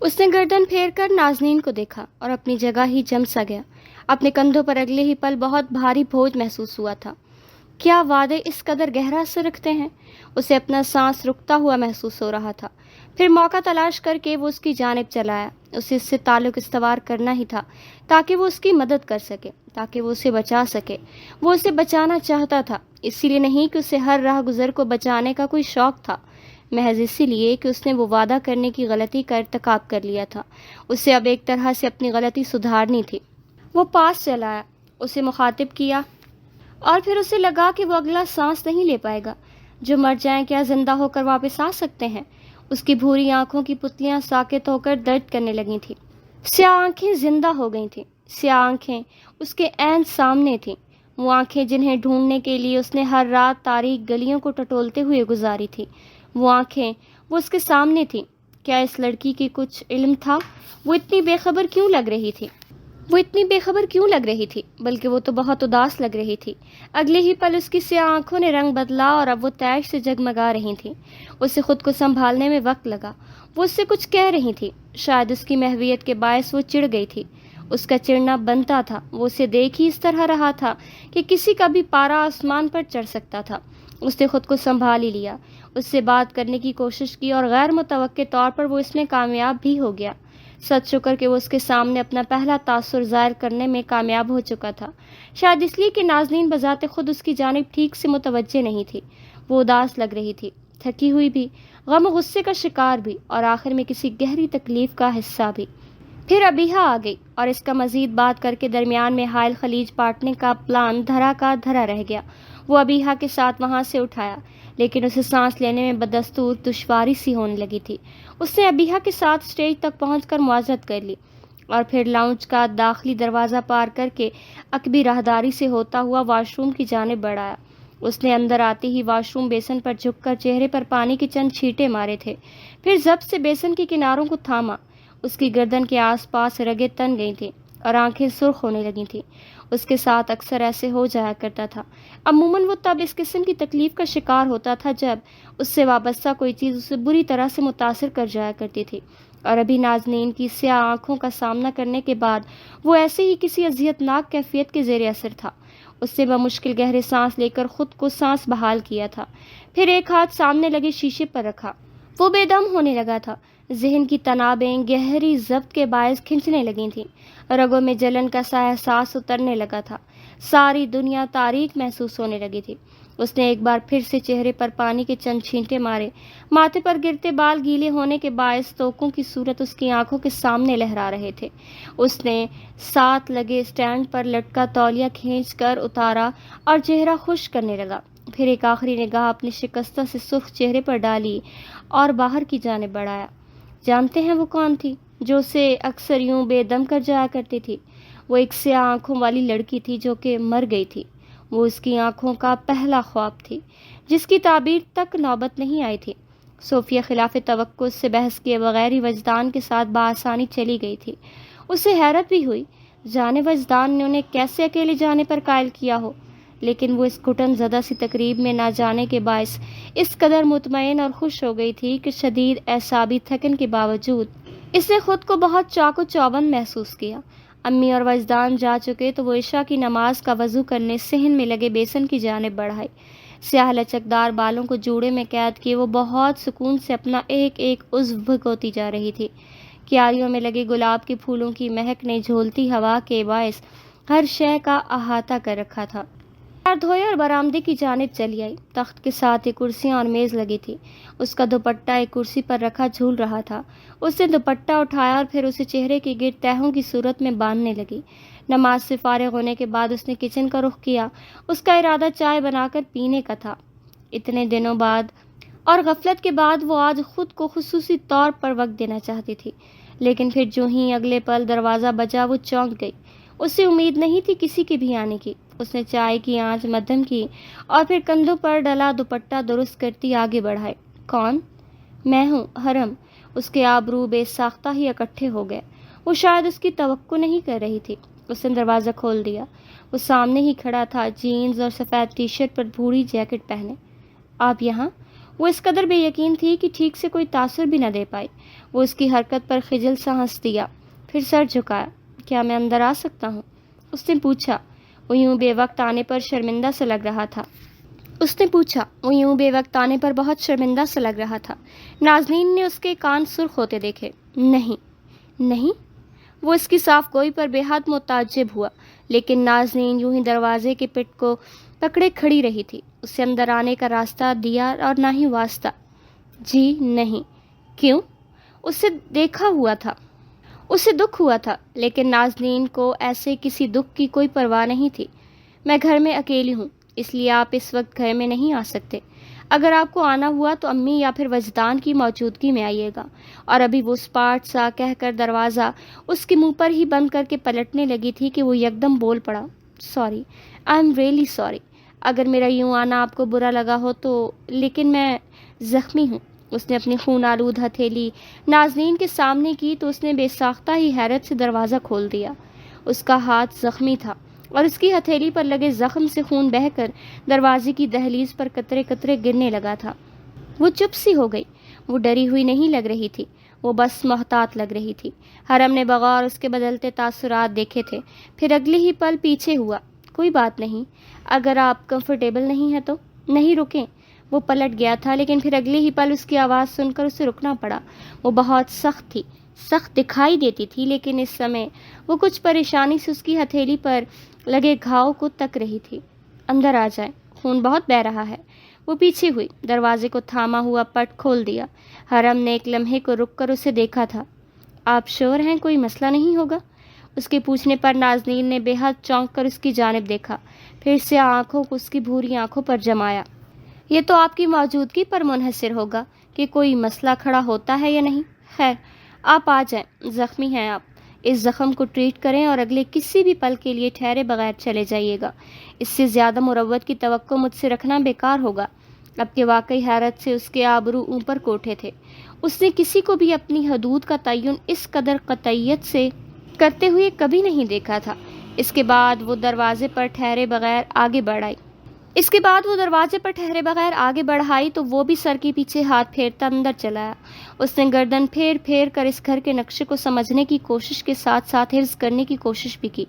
اس نے گردن پھیر کر نازنین کو دیکھا اور اپنی جگہ ہی جم سا گیا۔ اپنے کندھوں پر اگلے ہی پل بہت بھاری بوجھ محسوس ہوا تھا۔ کیا وعدے اس قدر گہرا اثر رکھتے ہیں؟ اسے اپنا سانس رکتا ہوا محسوس ہو رہا تھا۔ پھر موقع تلاش کر کے وہ اس کی جانب چلایا۔ اسے اس سے تعلق استوار کرنا ہی تھا تاکہ وہ اس کی مدد کر سکے، تاکہ وہ اسے بچا سکے۔ وہ اسے بچانا چاہتا تھا، اسی لیے نہیں کہ اسے ہر راہ گزر کو بچانے کا کوئی شوق تھا، محض اسی لیے کہ اس نے وہ وعدہ کرنے کی غلطی کا ارتکاب کر لیا تھا۔ اسے اب ایک طرح سے اپنی غلطی سدھارنی تھی۔ وہ پاس چلا آیا، اسے مخاطب کیا، اور پھر اسے لگا کہ وہ اگلا سانس نہیں لے پائے گا۔ جو مر جائیں کیا زندہ ہو کر واپس آ سکتے ہیں؟ اس کی بھوری آنکھوں کی پتلیاں ساکت ہو کر درد کرنے لگی تھیں۔ سیاہ آنکھیں زندہ ہو گئی تھیں، سیاہ آنکھیں اس کے عین سامنے تھیں، وہ آنکھیں جنہیں ڈھونڈنے کے لیے اس نے ہر رات تاریک گلیوں کو ٹٹولتے ہوئے گزاری تھی۔ وہ آنکھیں، وہ اس کے سامنے تھیں۔ کیا اس لڑکی کی کچھ علم تھا؟ وہ اتنی بے خبر کیوں لگ رہی تھی؟ بلکہ وہ تو بہت اداس لگ رہی تھی۔ اگلے ہی پل اس کی سیاہ آنکھوں نے رنگ بدلا اور اب وہ تیش سے جگمگا رہی تھیں۔ اسے خود کو سنبھالنے میں وقت لگا۔ وہ اس سے کچھ کہہ رہی تھی، شاید اس کی محویت کے باعث وہ چڑ گئی تھی۔ اس کا چڑنا بنتا تھا، وہ اسے دیکھ ہی اس طرح رہا تھا کہ کسی کا بھی پارا آسمان پر چڑھ سکتا تھا۔ اس نے خود کو سنبھال ہی لیا، اس سے بات کرنے کی کوشش کی اور غیر متوقع طور پر وہ اس میں کامیاب بھی ہو گیا۔ سچ شکر کہ وہ اس کے سامنے اپنا پہلا تاثر ظاہر کرنے میں کامیاب ہو چکا تھا، شاید اس لیے کہ نازنین بذات خود اس کی جانب ٹھیک سے متوجہ نہیں تھی۔ وہ اداس لگ رہی تھی، تھکی ہوئی بھی، غم و غصے کا شکار بھی، اور آخر میں کسی گہری تکلیف کا حصہ بھی۔ پھر ابیحہ آ گئی اور اس کا مزید بات کر کے درمیان میں حائل خلیج پاٹنے کا پلان دھرا کا دھرا رہ گیا۔ وہ ابیحہ کے ساتھ وہاں سے اٹھایا، لیکن اسے سانس لینے میں بدستور دشواری سی ہونے لگی تھی۔ اس نے ابیحہ کے ساتھ اسٹیج تک پہنچ کر معذرت کر لی اور پھر لاؤنج کا داخلی دروازہ پار کر کے عقبی راہداری سے ہوتا ہوا واش روم کی جانب بڑھایا۔ اس نے اندر آتے ہی واش روم بیسن پر جھک کر چہرے پر پانی کے چند چھینٹے مارے تھے، پھر ضبط سے بیسن کے کناروں کو تھاما۔ اس کی گردن کے آس پاس رگیں تن گئی تھیں اور آنکھیں سرخ ہونے لگی تھیں۔ اس کے ساتھ اکثر ایسے ہو جایا کرتا تھا۔ عموماً وہ تب اس قسم کی تکلیف کا شکار ہوتا تھا جب اس سے وابستہ کوئی چیز اسے بری طرح سے متاثر کر جایا کرتی تھی، اور ابھی نازنین کی سیاہ آنکھوں کا سامنا کرنے کے بعد وہ ایسے ہی کسی اذیتناک کیفیت کے زیر اثر تھا۔ اس نے بمشکل گہرے سانس لے کر خود کو سانس بحال کیا تھا، پھر ایک ہاتھ سامنے لگے شیشے پر رکھا۔ وہ بے دم ہونے لگا تھا، ذہن کی تنابیں گہری ضبط کے باعث کھنچنے لگی تھیں، رگوں میں جلن کا سا احساس اترنے لگا تھا، ساری دنیا تاریک محسوس ہونے لگی تھی۔ اس نے ایک بار پھر سے چہرے پر پانی کے چند چھینٹے مارے، ماتھے پر گرتے بال گیلے ہونے کے باعث توقوں کی صورت اس کی آنکھوں کے سامنے لہرا رہے تھے۔ اس نے ساتھ لگے اسٹینڈ پر لٹکا تولیہ کھینچ کر اتارا اور چہرہ خشک کرنے لگا، پھر ایک آخری نگاہ اپنے شکستہ سے سرخ چہرے پر ڈالی اور باہر کی جانب بڑھایا۔ جانتے ہیں وہ کون تھی جو اسے اکثر یوں بے دم کر جایا کرتی تھی؟ وہ ایک سیاہ آنکھوں والی لڑکی تھی جو کہ مر گئی تھی۔ وہ اس کی آنکھوں کا پہلا خواب تھی، جس کی تعبیر تک نوبت نہیں آئی تھی۔ صوفیہ خلاف توقع سے بحث کیے بغیر ہی وجدان کے ساتھ بآسانی چلی گئی تھی۔ اسے حیرت بھی ہوئی، جانے وجدان نے انہیں کیسے اکیلے جانے پر قائل کیا ہو، لیکن وہ اس گھٹن زدہ سی تقریب میں نہ جانے کے باعث اس قدر مطمئن اور خوش ہو گئی تھی کہ شدید اعصابی تھکن کے باوجود اس نے خود کو بہت چاق و چوبند محسوس کیا۔ امی اور وجدان جا چکے تو وہ عشاء کی نماز کا وضو کرنے صحن میں لگے بیسن کی جانب بڑھائی۔ سیاہ لچکدار بالوں کو جوڑے میں قید کیے وہ بہت سکون سے اپنا ایک ایک عضو بھگوتی جا رہی تھی۔ کیاریوں میں لگے گلاب کے پھولوں کی مہک نے جھولتی ہوا کے باعث ہر شے کا احاطہ کر رکھا تھا۔ پیر دھوئے اور برآمدے کی جانب چلی آئی۔ تخت کے ساتھ ہی کرسیاں اور میز لگی تھی۔ اس کا دوپٹہ ایک کرسی پر رکھا جھول رہا تھا۔ اس نے دوپٹہ اٹھایا اور پھر اسے چہرے کے گرد تہوں کی صورت میں باندھنے لگی۔ نماز سے فارغ ہونے کے بعد اس نے کچن کا رخ کیا۔ اس کا ارادہ چائے بنا کر پینے کا تھا۔ اتنے دنوں بعد اور غفلت کے بعد وہ آج خود کو خصوصی طور پر وقت دینا چاہتی تھی، لیکن پھر جو ہی اگلے پل دروازہ بجا وہ چونک گئی۔ اسے امید نہیں تھی کسی کے بھی آنے کی۔ اس نے چائے کی آنچ مدھم کی اور پھر کندھوں پر ڈلا دوپٹہ درست کرتی آگے بڑھائے۔ کون؟ میں ہوں، حرم۔ اس کے آبرو بے ساختہ ہی اکٹھے ہو گئے۔ وہ شاید اس کی توقع نہیں کر رہی تھی۔ اس نے دروازہ کھول دیا۔ وہ سامنے ہی کھڑا تھا، جینز اور سفید ٹی شرٹ پر بھوری جیکٹ پہنے۔ آپ یہاں؟ وہ اس قدر بے یقین تھی کہ ٹھیک سے کوئی تاثر بھی نہ دے پائی۔ وہ اس کی حرکت پر خجل سا ہنس دیا، پھر سر جھکایا۔ کیا میں اندر آ سکتا ہوں؟ اس نے پوچھا۔ وہ یوں بے وقت آنے پر شرمندہ سے لگ رہا تھا۔ بہت شرمندہ سا لگ رہا تھا۔ نازنین نے اس کے کان سرخ ہوتے دیکھے۔ نہیں۔ وہ اس کی صاف گوئی پر بے حد متعجب ہوا، لیکن نازنین یوں ہی دروازے کے پٹ کو پکڑے کھڑی رہی تھی۔ اسے اندر آنے کا راستہ دیا اور نہ ہی واسطہ۔ جی نہیں۔ کیوں؟ اسے دکھ ہوا تھا، لیکن نازنین کو ایسے کسی دکھ کی کوئی پرواہ نہیں تھی۔ میں گھر میں اکیلی ہوں، اس لیے آپ اس وقت گھر میں نہیں آ سکتے۔ اگر آپ کو آنا ہوا تو امی یا پھر وجدان کی موجودگی میں آئیے گا۔ اور ابھی وہ اسپاٹ سا کہہ کر دروازہ اس کے منہ پر ہی بند کر کے پلٹنے لگی تھی کہ وہ یکدم بول پڑا، sorry, I am really sorry. اگر میرا یوں آنا آپ کو برا لگا ہو تو، لیکن میں زخمی ہوں۔ اس نے اپنی خون آلود ہتھیلی نازنین کے سامنے کی تو اس نے بے ساختہ ہی حیرت سے دروازہ کھول دیا۔ اس کا ہاتھ زخمی تھا اور اس کی ہتھیلی پر لگے زخم سے خون بہہ کر دروازے کی دہلیز پر قطرے قطرے گرنے لگا تھا۔ وہ چپ سی ہو گئی۔ وہ ڈری ہوئی نہیں لگ رہی تھی، وہ بس محتاط لگ رہی تھی۔ حرم نے بغور اس کے بدلتے تاثرات دیکھے تھے، پھر اگلے ہی پل پیچھے ہوا۔ کوئی بات نہیں، اگر آپ کمفرٹیبل نہیں ہیں تو نہیں، رکیں۔ وہ پلٹ گیا تھا، لیکن پھر اگلے ہی پل اس کی آواز سن کر اسے رکنا پڑا۔ وہ بہت سخت تھی، سخت دکھائی دیتی تھی، لیکن اس سمے وہ کچھ پریشانی سے اس کی ہتھیلی پر لگے گھاؤ کو تک رہی تھی۔ اندر آ جائیں، خون بہت بہہ رہا ہے۔ وہ پیچھے ہوئی، دروازے کو تھاما ہوا پٹ کھول دیا۔ حرم نے ایک لمحے کو رک کر اسے دیکھا تھا۔ آپ شور ہیں، کوئی مسئلہ نہیں ہوگا؟ اس کے پوچھنے پر نازنین نے بے حد چونک کر اس کی جانب دیکھا، پھر سے آنکھوں کو اس کی بھوری آنکھوں پر جمایا۔ یہ تو آپ کی موجودگی پر منحصر ہوگا کہ کوئی مسئلہ کھڑا ہوتا ہے یا نہیں۔ خیر، آپ آ جائیں، زخمی ہیں آپ، اس زخم کو ٹریٹ کریں اور اگلے کسی بھی پل کے لیے ٹھہرے بغیر چلے جائیے گا۔ اس سے زیادہ مروت کی توقع مجھ سے رکھنا بیکار ہوگا۔ اب کہ واقعی حیرت سے اس کے آبرو اوپر کو اٹھے تھے۔ اس نے کسی کو بھی اپنی حدود کا تعین اس قدر قطعیت سے کرتے ہوئے کبھی نہیں دیکھا تھا۔ اس کے بعد وہ دروازے پر ٹھہرے بغیر آگے بڑھائی تو وہ بھی سر کے پیچھے ہاتھ پھیرتا اندر چلا آیا۔ اس نے گردن پھیر پھیر کر اس گھر کے نقشے کو سمجھنے کی کوشش کے ساتھ ساتھ حفظ کرنے کی کوشش بھی کی۔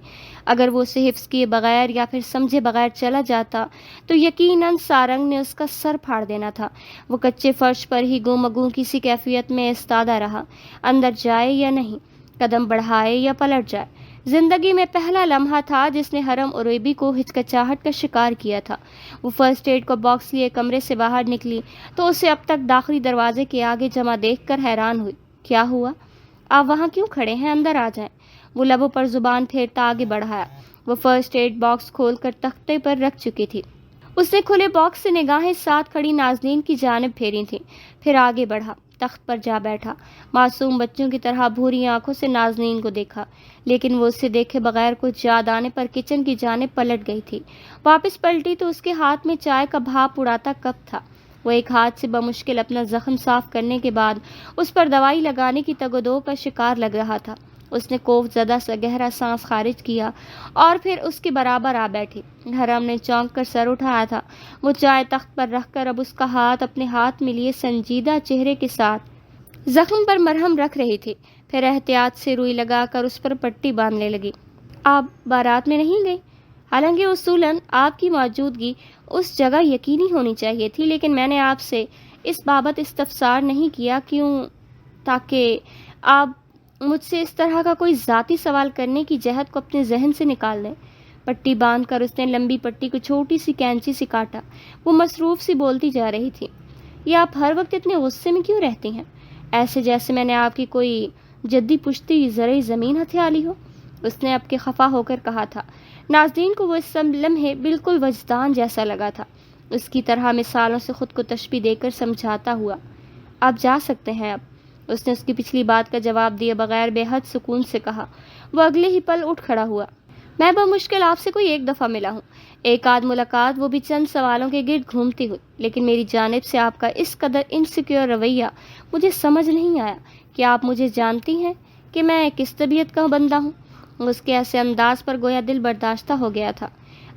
اگر وہ اسے حفظ کیے بغیر یا پھر سمجھے بغیر چلا جاتا تو یقیناً سارنگ نے اس کا سر پھاڑ دینا تھا۔ وہ کچے فرش پر ہی گوں مگوں کسی کیفیت میں استادہ رہا، اندر جائے یا نہیں، قدم بڑھائے یا پلٹ جائے۔ زندگی میں پہلا لمحہ تھا جس نے حرم عریبی کو ہچکچاہٹ کا شکار کیا تھا۔ وہ فرسٹ ایڈ کا باکس لیے کمرے سے باہر نکلی تو اسے اب تک داخلی دروازے کے آگے جمع دیکھ کر حیران ہوئی۔ کیا ہوا؟ آپ وہاں کیوں کھڑے ہیں؟ اندر آ جائیں۔ وہ لبوں پر زبان پھیرتا آگے بڑھایا۔ وہ فرسٹ ایڈ باکس کھول کر تختے پر رکھ چکی تھی۔ اس نے کھلے باکس سے نگاہیں ساتھ کھڑی نازنین کی جانب پھیری تھیں، پھر آگے بڑھا، تخت پر جا بیٹھا۔ معصوم بچوں کی طرح بھوری آنکھوں سے نازنین کو دیکھا، لیکن وہ اسے دیکھے بغیر کچھ یاد آنے پر کچن کی جانب پلٹ گئی تھی۔ واپس پلٹی تو اس کے ہاتھ میں چائے کا بھاپ اڑاتا کپ تھا۔ وہ ایک ہاتھ سے بمشکل اپنا زخم صاف کرنے کے بعد اس پر دوائی لگانے کی تگ و دو کا شکار لگ رہا تھا۔ اس نے خوف زدہ سا گہرا سانس خارج کیا اور پھر اس کے برابر آ بیٹھی۔ حرم نے چونک کر سر اٹھایا تھا۔ وہ چائے تخت پر رکھ کر اب اس کا ہاتھ اپنے ہاتھ میں لیے سنجیدہ چہرے کے ساتھ زخم پر مرہم رکھ رہی تھی، پھر احتیاط سے روئی لگا کر اس پر پٹی باندھنے لگی۔ آپ بارات میں نہیں گئی؟ حالانکہ اصولاً آپ کی موجودگی اس جگہ یقینی ہونی چاہیے تھی، لیکن میں نے آپ سے اس بابت استفسار نہیں کیا، کیوں؟ تاکہ آپ مجھ سے اس طرح کا کوئی ذاتی سوال کرنے کی جہت کو اپنے ذہن سے نکال دیں۔ پٹی باندھ کر اس نے لمبی پٹی کو چھوٹی سی کینچی سے کاٹا۔ وہ مصروف سی بولتی جا رہی تھی۔ یہ آپ ہر وقت اتنے غصے میں کیوں رہتی ہیں؟ ایسے جیسے میں نے آپ کی کوئی جدی پشتی زرعی زمین ہتھیالی ہو، اس نے اب کے خفا ہو کر کہا تھا۔ نازنین کو وہ اس لمحے بالکل وجدان جیسا لگا تھا، اس کی طرح مثالوں سے خود کو تشبیہ دے کر سمجھاتا ہوا۔ آپ جا سکتے ہیں اب، اس نے اس کی پچھلی بات کا جواب دیے بغیر بے حد سکون سے کہا۔ وہ اگلے ہی پل اٹھ کھڑا ہوا۔ میں بمشکل آپ سے کوئی ایک دفعہ ملا ہوں، ایک آدھ ملاقات، وہ بھی چند سوالوں کے گرد گھومتی ہوئی، لیکن میری جانب سے آپ کا اس قدر انسیکیور رویہ مجھے سمجھ نہیں آیا کہ آپ مجھے جانتی ہیں کہ میں کس طبیعت کا بندہ ہوں۔ اس کے ایسے انداز پر گویا دل برداشتہ ہو گیا تھا۔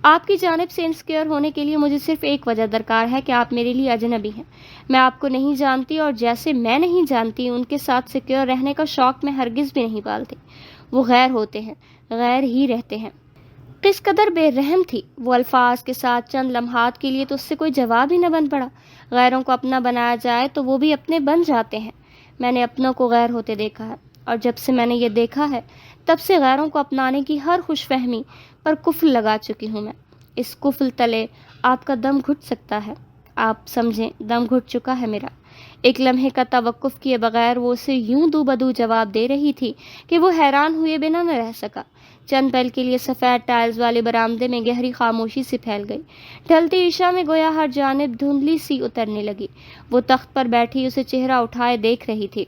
آپ کی جانب سے انسیکیور ہونے کے لیے مجھے صرف ایک وجہ درکار ہے کہ آپ میرے لیے اجنبی ہیں. میں آپ کو نہیں جانتی، اور جیسے میں نہیں جانتی ان کے ساتھ سیکیور رہنے کا شوق میں ہرگز بھی نہیں پالتی. وہ غیر ہوتے ہیں، غیر ہی رہتے ہیں. کس قدر بے رحم تھی وہ الفاظ کے ساتھ. چند لمحات کے لیے تو اس سے کوئی جواب ہی نہ بن پڑا. غیروں کو اپنا بنایا جائے تو وہ بھی اپنے بن جاتے ہیں. میں نے اپنوں کو غیر ہوتے دیکھا ہے، اور جب سے میں نے یہ دیکھا ہے تب سے غیروں کو اپنانے کی ہر خوش فہمی پر قفل لگا چکی ہوں میں. اس قفل تلے آپ کا دم گھٹ سکتا ہے. آپ سمجھیں، دم گھٹ چکا ہے میرا. ایک لمحے کا توقف کیے بغیر وہ اسے یوں دو بدو جواب دے رہی تھی کہ وہ حیران ہوئے بنا نہ رہ سکا. چند پل کے لیے سفید ٹائلز والے برآمدے میں گہری خاموشی سے پھیل گئی. ڈھلتی عشاء میں گویا ہر جانب دھندلی سی اترنے لگی. وہ تخت پر بیٹھی اسے چہرہ اٹھائے دیکھ رہی تھی،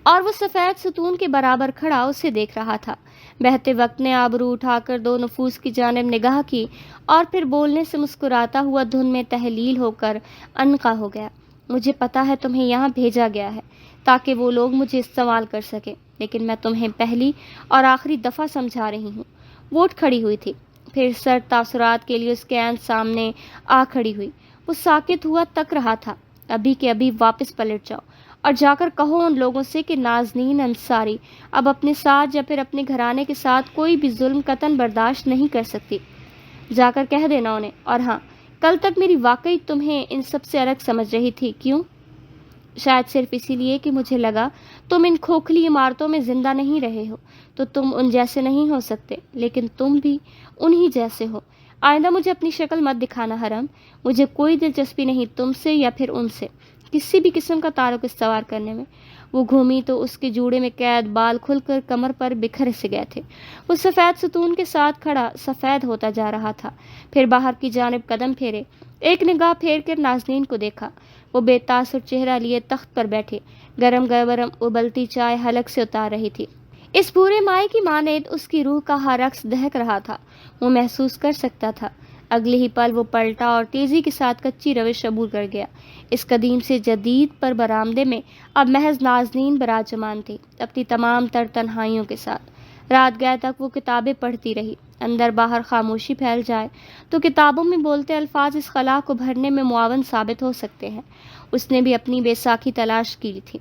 اور وہ سفید ستون کے برابر کھڑا اسے دیکھ رہا تھا. بہتے وقت نے آبرو اٹھا کر دو نفوس کی جانب نگاہ کی، اور پھر بولنے سے مسکراتا ہوا دھن میں تحلیل ہو کر انقا ہو گیا. مجھے پتا ہے تمہیں یہاں بھیجا گیا ہے تاکہ وہ لوگ مجھے استعمال کر سکیں، لیکن میں تمہیں پہلی اور آخری دفعہ سمجھا رہی ہوں. وہ اٹھ کھڑی ہوئی تھی، پھر سرد تاثرات کے لیے اس کے عین سامنے آ کھڑی ہوئی. وہ ساکت ہوا تک رہا تھا. ابھی کے ابھی واپس پلٹ جاؤ اور جا کر کہو ان لوگوں سے کہ نازنین انصاری اب اپنے ساتھ یا پھر اپنے گھرانے کے ساتھ کوئی بھی ظلم قطعاً برداشت نہیں کر سکتی. جا کر کہہ دینا انہیں. اور ہاں، کل تک میری واقعی تمہیں ان سب سے الگ سمجھ رہی تھی. کیوں؟ شاید صرف اسی لیے کہ مجھے لگا تم ان کھوکھلی عمارتوں میں زندہ نہیں رہے ہو تو تم ان جیسے نہیں ہو سکتے، لیکن تم بھی انہی جیسے ہو. آئندہ مجھے اپنی شکل مت دکھانا حرم. مجھے کوئی دلچسپی نہیں تم سے یا پھر ان سے کسی بھی قسم کا تعلق استوار کرنے میں. وہ گھومی تو اس کے جوڑے میں قید بال کھل کر کمر پر بکھر سے گئے تھے. وہ سفید ستون کے ساتھ کھڑا سفید ہوتا جا رہا تھا. پھر باہر کی جانب قدم پھیرے، ایک نگاہ پھیر کر نازنین کو دیکھا. وہ بے تاثر چہرہ لیے تخت پر بیٹھے گرم گرم ابلتی چائے حلق سے اتار رہی تھی. اس بھورے مائع کی مانند اس کی روح کا ہر رقص دہک رہا تھا. وہ محسوس کر سکتا تھا. اگلے ہی پل وہ پلٹا اور تیزی کے ساتھ کچی روش عبور کر گیا. اس قدیم سے جدید پر برآمدے میں اب محض نازنین براجمان تھی، اپنی تمام تر تنہائیوں کے ساتھ. رات گئے تک وہ کتابیں پڑھتی رہی. اندر باہر خاموشی پھیل جائے تو کتابوں میں بولتے الفاظ اس خلا کو بھرنے میں معاون ثابت ہو سکتے ہیں. اس نے بھی اپنی بے ساکھی تلاش کی تھی.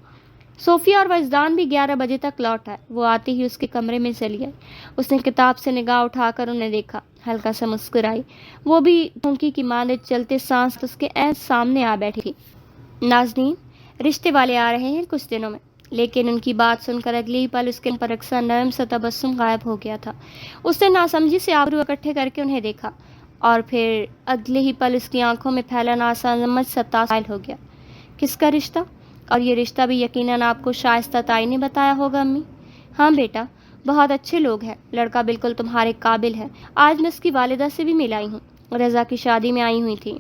صوفیہ اور وجدان بھی 11 بجے تک لوٹ آئے. وہ آتے ہی اس کے کمرے میں چلی آئی. اس نے کتاب سے نگاہ اٹھا کر انہیں دیکھا، ہلکا سا مسکرائی. وہ بھی ڈھونکی کی مانند چلتے سانس اس کے عین سامنے آ بیٹھی تھی. نازنین، رشتے والے آ رہے ہیں کچھ دنوں میں. لیکن ان کی بات سن کر اگلی ہی پل اس کے پر اکثر نرم سا تبسم غائب ہو گیا تھا. اس نے ناسمجھی سے آبرو اکٹھے کر کے انہیں دیکھا، اور پھر اگلے ہی پل اس کی آنکھوں میں پھیلا ناسمجھ سا تاثر ہو گیا. کس کا رشتہ؟ اور یہ رشتہ بھی یقیناً آپ کو شائستہ تائی نے بتایا ہوگا امی. ہاں بیٹا، بہت اچھے لوگ ہیں. لڑکا بالکل تمہارے قابل ہے. آج میں اس کی والدہ سے بھی مل آئی ہوں. رضا کی شادی میں آئی ہوئی تھی.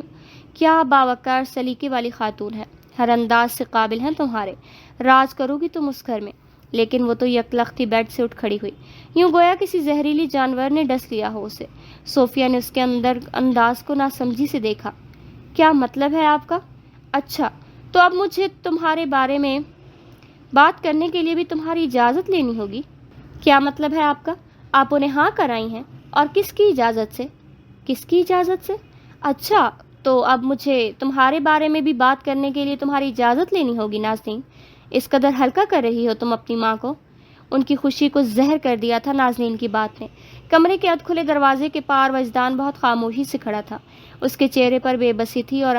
کیا باوقار سلیقے والی خاتون ہے. ہر انداز سے قابل ہیں تمہارے. راز کرو گی تم اس گھر میں. لیکن وہ تو یکلختی بیڈ سے اٹھ کھڑی ہوئی، یوں گویا کسی زہریلی جانور نے ڈس لیا ہو اسے. صوفیہ نے اس کے انداز کو ناسمجھی سے دیکھا. کیا مطلب ہے آپ کا؟ اچھا، تو اب مجھے تمہارے بارے میں بات کرنے کے لیے بھی تمہاری اجازت لینی ہوگی. کیا مطلب ہے آپ کا؟ آپ انہیں ہاں کرائی ہیں، اور کس کی اجازت سے؟ کس کی اجازت سے؟ اچھا، تو اب مجھے تمہارے بارے میں بھی بات کرنے کے لیے تمہاری اجازت لینی ہوگی. نازنین، اس قدر ہلکا کر رہی ہو تم اپنی ماں کو. ان کی خوشی کو زہر کر دیا تھا نازنین کی بات نے. کمرے کے ادھ کھلے دروازے کے پار وجدان بہت خاموشی سے کھڑا تھا. اس کے چہرے پر بے بسی تھی اور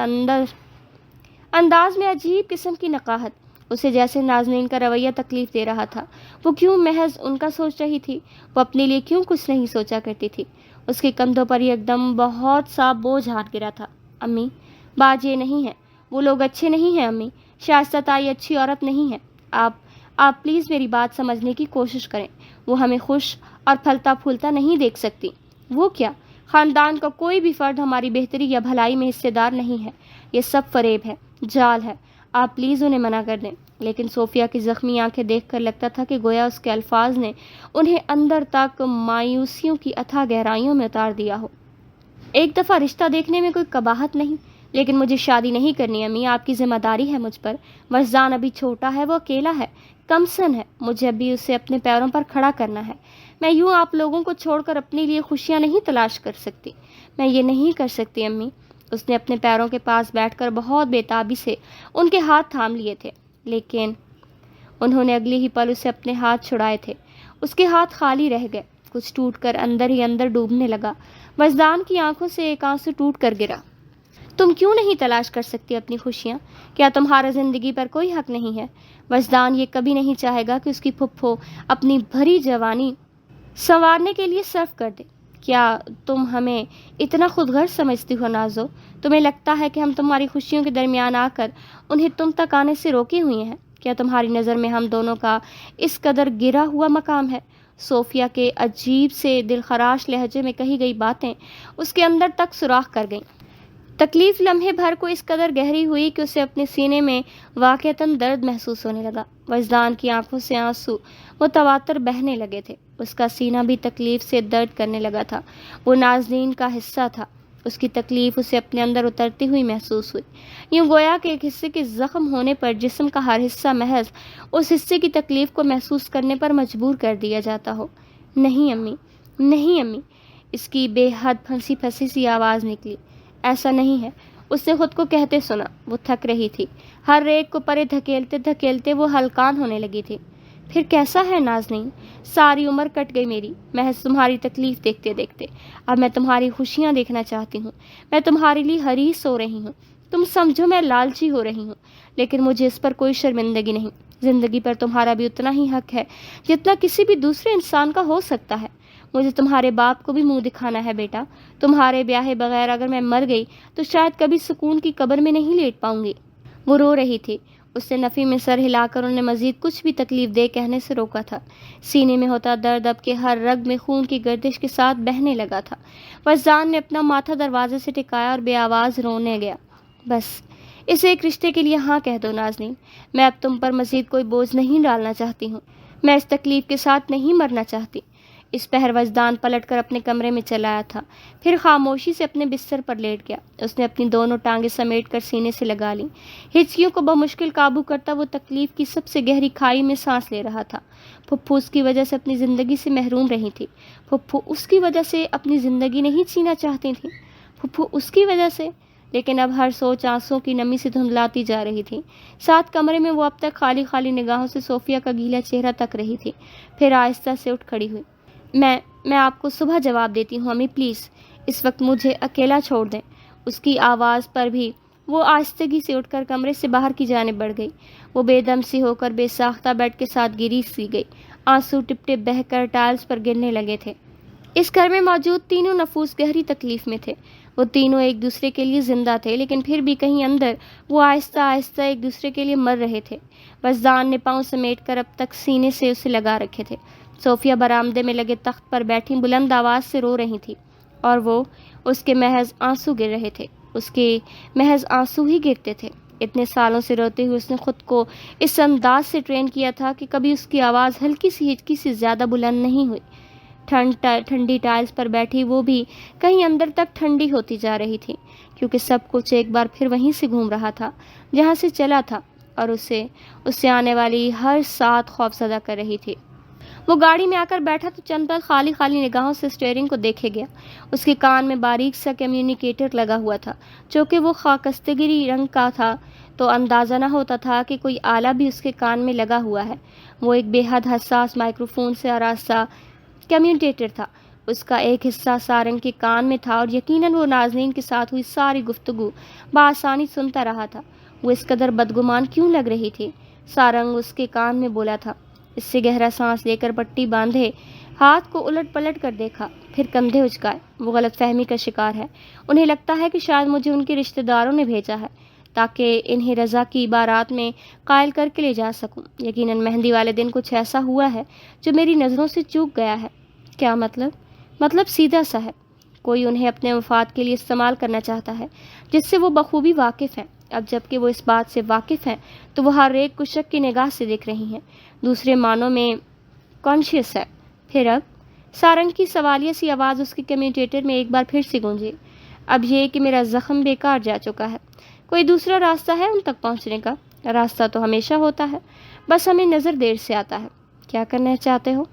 انداز میں عجیب قسم کی نقاہت. اسے جیسے نازنین کا رویہ تکلیف دے رہا تھا. وہ کیوں محض ان کا سوچ رہی تھی؟ وہ اپنے لیے کیوں کچھ نہیں سوچا کرتی تھی؟ اس کے کندھوں پر ایک دم بہت سا بوجھ ہاتھ گرا تھا. امی، بات یہ نہیں ہے. وہ لوگ اچھے نہیں ہیں امی. شائستہ تائی اچھی عورت نہیں ہے. آپ پلیز میری بات سمجھنے کی کوشش کریں. وہ ہمیں خوش اور پھلتا پھولتا نہیں دیکھ سکتی. وہ کیا؟ خاندان کا کوئی بھی فرد ہماری بہتری یا بھلائی میں حصے دار نہیں ہے. یہ سب فریب ہے، جال ہے. آپ پلیز انہیں منع کر دیں. لیکن صوفیہ کی زخمی آنکھیں دیکھ کر لگتا تھا کہ گویا اس کے الفاظ نے انہیں اندر تک مایوسیوں کی اتھاہ گہرائیوں میں اتار دیا ہو. ایک دفعہ رشتہ دیکھنے میں کوئی قباحت نہیں، لیکن مجھے شادی نہیں کرنی امی. آپ کی ذمہ داری ہے مجھ پر. وجدان ابھی چھوٹا ہے، وہ اکیلا ہے. کم سن ہے، مجھے ابھی اسے اپنے پیروں پر کھڑا کرنا ہے۔ میں یوں آپ لوگوں کو چھوڑ کر اپنے لیے خوشیاں نہیں تلاش کر سکتی، میں یہ نہیں کر سکتی امی۔ اس نے اپنے پیروں کے پاس بیٹھ کر بہت بےتابی سے ان کے ہاتھ تھام لیے تھے، لیکن انہوں نے اگلے ہی پل اسے اپنے ہاتھ چھڑائے تھے۔ اس کے ہاتھ خالی رہ گئے، کچھ ٹوٹ کر اندر ہی اندر ڈوبنے لگا۔ وجدان کی آنکھوں سے ایک آنسو ٹوٹ کر گرا۔ تم کیوں نہیں تلاش کر سکتی اپنی خوشیاں؟ کیا تمہارا زندگی پر کوئی حق نہیں ہے؟ وجدان یہ کبھی نہیں چاہے گا کہ اس کی پھپھو اپنی بھری جوانی سنوارنے کے لیے صرف کر دے۔ کیا تم ہمیں اتنا خود غرض سمجھتی ہو نازو؟ تمہیں لگتا ہے کہ ہم تمہاری خوشیوں کے درمیان آ کر انہیں تم تک آنے سے روکے ہوئے ہیں؟ کیا تمہاری نظر میں ہم دونوں کا اس قدر گرا ہوا مقام ہے؟ صوفیہ کے عجیب سے دلخراش لہجے میں کہی گئی باتیں اس کے اندر تک سوراخ کر گئیں۔ تکلیف لمحے بھر کو اس قدر گہری ہوئی کہ اسے اپنے سینے میں واقعتاً درد محسوس ہونے لگا۔ وجدان کی آنکھوں سے آنسو متواتر بہنے لگے تھے، اس کا سینہ بھی تکلیف سے درد کرنے لگا تھا۔ وہ نازنین کا حصہ تھا، اس کی تکلیف اسے اپنے اندر اترتی ہوئی محسوس ہوئی، یوں گویا کہ ایک حصے کے زخم ہونے پر جسم کا ہر حصہ محض اس حصے کی تکلیف کو محسوس کرنے پر مجبور کر دیا جاتا ہو۔ نہیں امی، نہیں امی، اس کی بے حد پھنسی پھنسی سی آواز نکلی۔ ایسا نہیں ہے، اس نے خود کو کہتے سنا۔ وہ تھک رہی تھی، ہر ایک کو پرے دھکیلتے دھکیلتے وہ ہلکان ہونے لگی تھی۔ پھر کیسا ہے نازنین؟ ساری عمر کٹ گئی میری محض تمہاری تکلیف دیکھتے دیکھتے، اب میں تمہاری خوشیاں دیکھنا چاہتی ہوں۔ میں تمہارے لیے حریص ہو رہی ہوں، تم سمجھو میں لالچی ہو رہی ہوں، لیکن مجھے اس پر کوئی شرمندگی نہیں۔ زندگی پر تمہارا بھی اتنا ہی حق ہے جتنا کسی بھی دوسرے انسان کا ہو سکتا ہے۔ مجھے تمہارے باپ کو بھی منہ دکھانا ہے بیٹا۔ تمہارے بیاہے بغیر اگر میں مر گئی تو شاید کبھی سکون کی قبر میں نہیں لیٹ پاؤں گی۔ وہ رو رہی تھی، اس نے نفی میں سر ہلا کر انہیں مزید کچھ بھی تکلیف دے کہنے سے روکا تھا۔ سینے میں ہوتا درد اب کے ہر رگ میں خون کی گردش کے ساتھ بہنے لگا تھا۔ وجدان نے اپنا ماتھا دروازے سے ٹکایا اور بے آواز رونے گیا۔ بس اس ایک رشتے کے لیے ہاں کہہ دو نازنین، میں اب تم پر مزید کوئی بوجھ نہیں ڈالنا چاہتی ہوں، میں اس تکلیف کے ساتھ نہیں مرنا چاہتی۔ اس پہر وجدان پلٹ کر اپنے کمرے میں چلا آیا تھا، پھر خاموشی سے اپنے بستر پر لیٹ گیا۔ اس نے اپنی دونوں ٹانگیں سمیٹ کر سینے سے لگا لیں، ہچکیوں کو بمشکل قابو کرتا وہ تکلیف کی سب سے گہری کھائی میں سانس لے رہا تھا۔ پھپھو اس کی وجہ سے اپنی زندگی سے محروم رہی تھی، پھپھو اس کی وجہ سے اپنی زندگی نہیں جینا چاہتی تھیں، پھپھو اس کی وجہ سے۔ لیکن اب ہر سوچ آنسوں کی نمی سے دھندلاتی جا رہی تھی۔ ساتھ کمرے میں وہ اب تک خالی خالی نگاہوں سے صوفیہ کا گیلا چہرہ تک رہی تھی، پھر آہستہ سے اٹھ کھڑی ہوئی۔ میں آپ کو صبح جواب دیتی ہوں امی، پلیز اس وقت مجھے اکیلا چھوڑ دیں۔ اس کی آواز پر بھی وہ آہستگی سے اٹھ کر کمرے سے باہر کی جانب بڑھ گئی۔ وہ بے دم سی ہو کر بے ساختہ بیڈ کے ساتھ گری سی گئی، آنسو ٹپ ٹپ بہہ کر ٹائلز پر گرنے لگے تھے۔ اس گھر میں موجود تینوں نفوس گہری تکلیف میں تھے، وہ تینوں ایک دوسرے کے لیے زندہ تھے، لیکن پھر بھی کہیں اندر وہ آہستہ آہستہ ایک دوسرے کے لیے مر رہے تھے۔ وجدان نے پاؤں سمیٹ کر اب تک سینے سے اسے لگا رکھے تھے۔ صوفیہ برآمدے میں لگے تخت پر بیٹھی بلند آواز سے رو رہی تھی، اور وہ اس کے محض آنسو گر رہے تھے، اس کے محض آنسو ہی گرتے تھے۔ اتنے سالوں سے روتے ہوئے اس نے خود کو اس انداز سے ٹرین کیا تھا کہ کبھی اس کی آواز ہلکی سی ہچکی سے زیادہ بلند نہیں ہوئی۔ ٹھنڈی ٹائلز پر بیٹھی وہ بھی کہیں اندر تک ٹھنڈی ہوتی جا رہی تھی، کیونکہ سب کچھ ایک بار پھر وہیں سے گھوم رہا تھا جہاں سے چلا تھا، اور اس سے آنے والی ہر ساتھ خوفزدہ کر رہی تھی۔ وہ گاڑی میں آ کر بیٹھا تو چند پل خالی خالی نگاہوں سے اسٹیئرنگ کو دیکھے گیا۔ اس کے کان میں باریک سا کمیونیکیٹر لگا ہوا تھا، چونکہ وہ خاکستگری رنگ کا تھا تو اندازہ نہ ہوتا تھا کہ کوئی آلہ بھی اس کے کان میں لگا ہوا ہے۔ وہ ایک بے حد حساس مائکرو فون سے آراستہ کمیونیکیٹر تھا، اس کا ایک حصہ سارنگ کے کان میں تھا، اور یقیناً وہ نازنین کے ساتھ ہوئی ساری گفتگو بآسانی سنتا رہا تھا۔ وہ اس قدر بدگمان کیوں لگ رہی تھی؟ سارنگ اس کے کان میں بولا تھا۔ اس سے گہرا سانس لے کر پٹی باندھے ہاتھ کو الٹ پلٹ کر دیکھا، پھر کندھے اچکائے۔ وہ غلط فہمی کا شکار ہے، انہیں لگتا ہے کہ شاید مجھے ان کے رشتہ داروں نے بھیجا ہے تاکہ انہیں رضا کی عبارات میں قائل کر کے لے جا سکوں۔ یقیناً مہندی والے دن کچھ ایسا ہوا ہے جو میری نظروں سے چوک گیا ہے۔ کیا مطلب سیدھا سا ہے، کوئی انہیں اپنے مفاد کے لیے استعمال کرنا چاہتا ہے جس سے وہ بخوبی واقف ہیں۔ اب جب کہ وہ اس بات سے واقف ہیں تو وہ ہر ایک کو شک کی نگاہ سے دیکھ رہی ہیں، دوسرے معنوں میں کانشیس ہے۔ پھر اب سارنگ کی سوالیہ سی آواز اس کے کمیونیکیٹر میں ایک بار پھر سے گونجی۔ اب یہ کہ میرا زخم بیکار جا چکا ہے، کوئی دوسرا راستہ ہے ان تک پہنچنے کا؟ راستہ تو ہمیشہ ہوتا ہے، بس ہمیں نظر دیر سے آتا ہے۔ کیا کرنا چاہتے ہو؟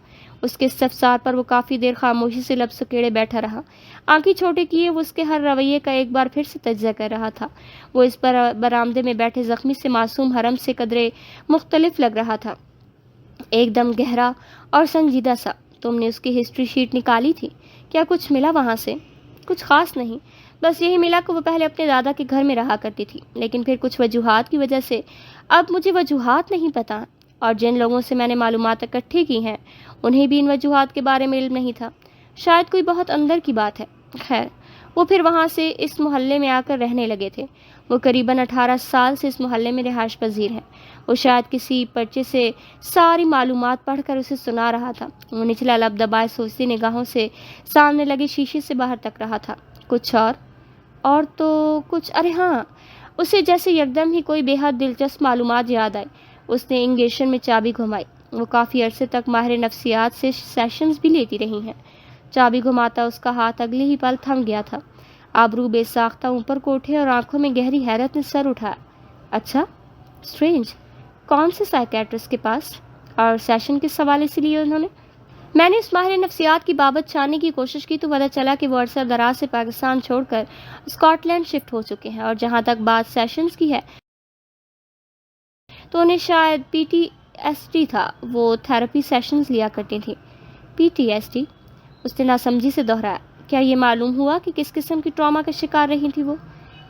اس کے استفسار پر وہ کافی دیر خاموشی سے لب سکیڑے بیٹھا رہا۔ آنکھیں چھوٹے کیے وہ اس کے ہر رویے کا ایک بار پھر سے تجزیہ کر رہا تھا۔ وہ اس برآمدے میں بیٹھے زخمی سے معصوم حرم سے قدرے مختلف لگ رہا تھا، ایک دم گہرا اور سنجیدہ سا۔ تم نے اس کی ہسٹری شیٹ نکالی تھی؟ کیا کچھ ملا وہاں سے؟ کچھ خاص نہیں، بس یہی ملا کہ وہ پہلے اپنے دادا کے گھر میں رہا کرتی تھی، لیکن پھر کچھ وجوہات کی وجہ سے اب مجھے وجوہات نہیں پتہ، اور جن لوگوں سے میں نے معلومات اکٹھی کی ہیں انہیں بھی ان وجوہات کے بارے میں علم نہیں تھا۔ شاید کوئی بہت اندر کی بات ہے۔ خیر، وہ پھر وہاں سے اس محلے میں آ کر رہنے لگے تھے۔ وہ قریباً 18 سال سے اس محلے میں رہائش پذیر ہیں۔ وہ شاید کسی پرچے سے ساری معلومات پڑھ کر اسے سنا رہا تھا۔ وہ نچلا لب دبائے سوچتی نگاہوں سے سامنے لگے شیشے سے باہر تک رہا تھا۔ کچھ اور تو کچھ، ارے ہاں، اسے جیسے یکدم ہی کوئی بے حد دلچسپ معلومات یاد آئی۔ اس نے انگیشن میں چابی گھمائی۔ وہ کافی عرصے تک ماہر نفسیات سے سیشنز بھی لیتی رہی ہیں۔ چابی گھماتا اس کا ہاتھ اگلے ہی پل تھم گیا تھا۔ آبرو بے ساختہ اوپر کو اٹھے اور آنکھوں میں گہری حیرت نے سر اٹھایا۔ اچھا، اسٹرینج، کون سے سائیکیٹرسٹ کے پاس؟ اور سیشن کس حوالے سے لیے انہوں نے؟ میں نے اس ماہر نفسیات کی بابت جاننے کی کوشش کی تو پتہ چلا کہ وہ عرصہ دراز سے پاکستان چھوڑ کر اسکاٹ لینڈ شفٹ ہو چکے ہیں، اور جہاں تک بات سیشنز کی ہے تو انہیں شاید پی ٹی ایس ڈی تھا۔ وہ تھراپی سیشنز لیا کرتی تھی۔ P T S D? اس نے ناسمجھی سے دہرایا۔ کیا یہ معلوم ہوا کہ کس قسم کی ٹراما کا شکار رہی تھی وہ؟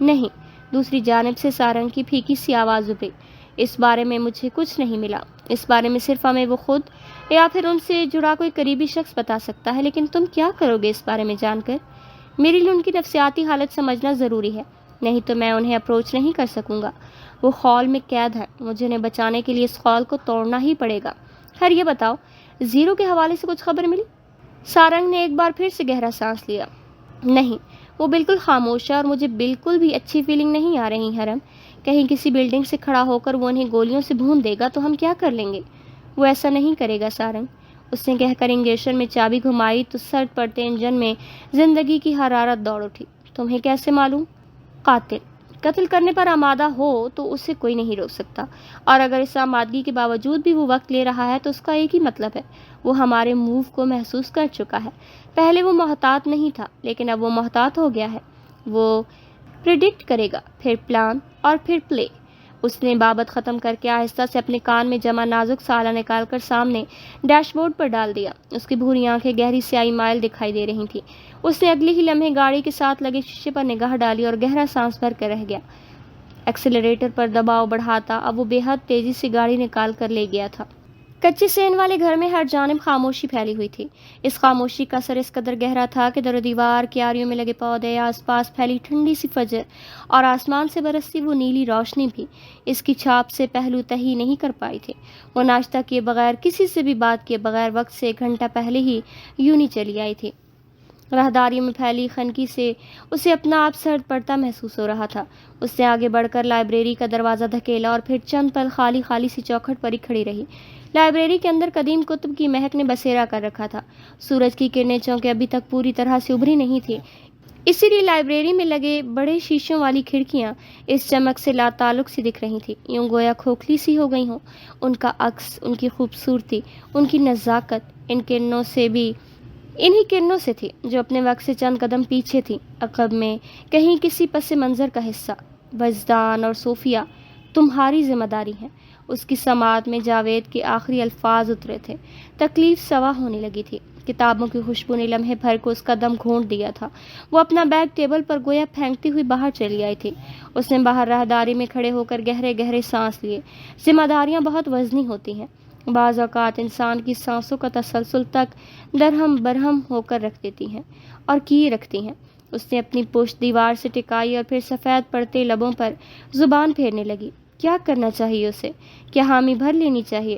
نہیں، دوسری جانب سے سارنگ کی پھیکی سی آواز ابھری۔ اس بارے میں مجھے کچھ نہیں ملا۔ اس بارے میں صرف ہمیں وہ خود یا پھر ان سے جڑا کوئی قریبی شخص بتا سکتا ہے، لیکن تم کیا کرو گے اس بارے میں جان کر؟ میرے لیے ان کی نفسیاتی حالت سمجھنا ضروری ہے، نہیں تو میں انہیں اپروچ نہیں کر سکوں گا۔ وہ خول میں قید ہے، مجھے انہیں بچانے کے لیے اس خول کو توڑنا ہی پڑے گا۔ خیر یہ بتاؤ، زیرو کے حوالے سے کچھ خبر ملی؟ سارنگ نے ایک بار پھر سے گہرا سانس لیا۔ نہیں، وہ بالکل خاموش ہے اور مجھے بالکل بھی اچھی فیلنگ نہیں آ رہی حرم۔ کہیں کسی بلڈنگ سے کھڑا ہو کر وہ انہیں گولیوں سے بھون دے گا تو ہم کیا کر لیں گے؟ وہ ایسا نہیں کرے گا سارنگ، اس نے کہہ کر انگیشن میں چابی گھمائی تو سرد پڑتے انجن میں زندگی کی حرارت دوڑ اٹھی۔ تمہیں کیسے معلوم؟ قتل کرنے پر آمادہ ہو تو اسے کوئی نہیں روک سکتا، اور اگر اس آمادگی کے باوجود بھی وہ وقت لے رہا ہے تو اس کا ایک ہی مطلب ہے، وہ ہمارے موو کو محسوس کر چکا ہے۔ پہلے وہ محتاط نہیں تھا، لیکن اب وہ محتاط ہو گیا ہے۔ وہ پریڈکٹ کرے گا، پھر پلان اور پھر پلے۔ اس نے بابت ختم کر کے آہستہ سے اپنے کان میں جمع نازک سالہ نکال کر سامنے ڈیش بورڈ پر ڈال دیا۔ اس کی بھوری آنکھیں گہری سیاہی مائل دکھائی دے رہی تھیں۔ اس نے اگلے ہی لمحے گاڑی کے ساتھ لگے شیشے پر نگاہ ڈالی اور گہرا سانس بھر کر رہ گیا۔ ایکسیلریٹر پر دباؤ بڑھاتا اب وہ بے حد تیزی سے گاڑی نکال کر لے گیا تھا۔ کچے سین والے گھر میں ہر جانب خاموشی پھیلی ہوئی تھی۔ اس خاموشی کا اثر اس قدر گہرا تھا کہ در و دیوار، کیاریوں میں لگے پودے، آس پاس پھیلی ٹھنڈی سی فجر اور آسمان سے برستی وہ نیلی روشنی بھی اس کی چھاپ سے پہلو تہی نہیں کر پائی تھی۔ وہ ناشتہ کیے بغیر، کسی سے بھی بات کیے بغیر وقت سے 1 گھنٹہ پہلے ہی یونی چلی آئی تھی۔ راہداری میں پھیلی خنکی سے اسے اپنا آپ سرد پڑتا محسوس ہو رہا تھا۔ اس نے آگے بڑھ کر لائبریری کا دروازہ دھکیلا اور پھر چند پل خالی سے چوکھٹ پر ہی کھڑی رہی۔ لائبریری کے اندر قدیم کتب کی مہک نے بسیرا کر رکھا تھا۔ سورج کی کرنیں چونکہ ابھی تک پوری طرح سے ابھری نہیں تھی، اسی لیے لائبریری میں لگے بڑے شیشوں والی کھڑکیاں اس چمک سے لا تعلق سی دکھ رہی تھیں، یوں گویا کھوکھلی سی ہو گئی ہوں۔ ان کا عکس، ان کی خوبصورتی، ان کی نزاکت انہی کرنوں سے تھی جو اپنے وقت سے چند قدم پیچھے تھی، عقب میں کہیں کسی پس منظر کا حصہ۔ وجدان اور صوفیہ تمہاری ذمہ داری ہے۔ اس کی سماعت میں جاوید کے آخری الفاظ اترے تھے۔ تکلیف سوا ہونے لگی تھی۔ کتابوں کی خوشبو نے لمحے بھر کو اس کا دم گھونٹ دیا تھا۔ وہ اپنا بیگ ٹیبل پر گویا پھینکتی ہوئی باہر چلی آئی تھی۔ اس نے باہر راہداری میں کھڑے ہو کر گہرے سانس لیے۔ ذمہ داریاں بہت وزنی ہوتی ہیں، بعض اوقات انسان کی سانسوں کا تسلسل تک درہم برہم ہو کر رکھ دیتی ہیں اور کیے رکھتی ہیں۔ اس نے اپنی پشت دیوار سے ٹکائی اور پھر سفید پڑتے لبوں پر زبان پھیرنے لگی۔ کیا کرنا چاہیے اسے؟ کیا حامی بھر لینی چاہیے؟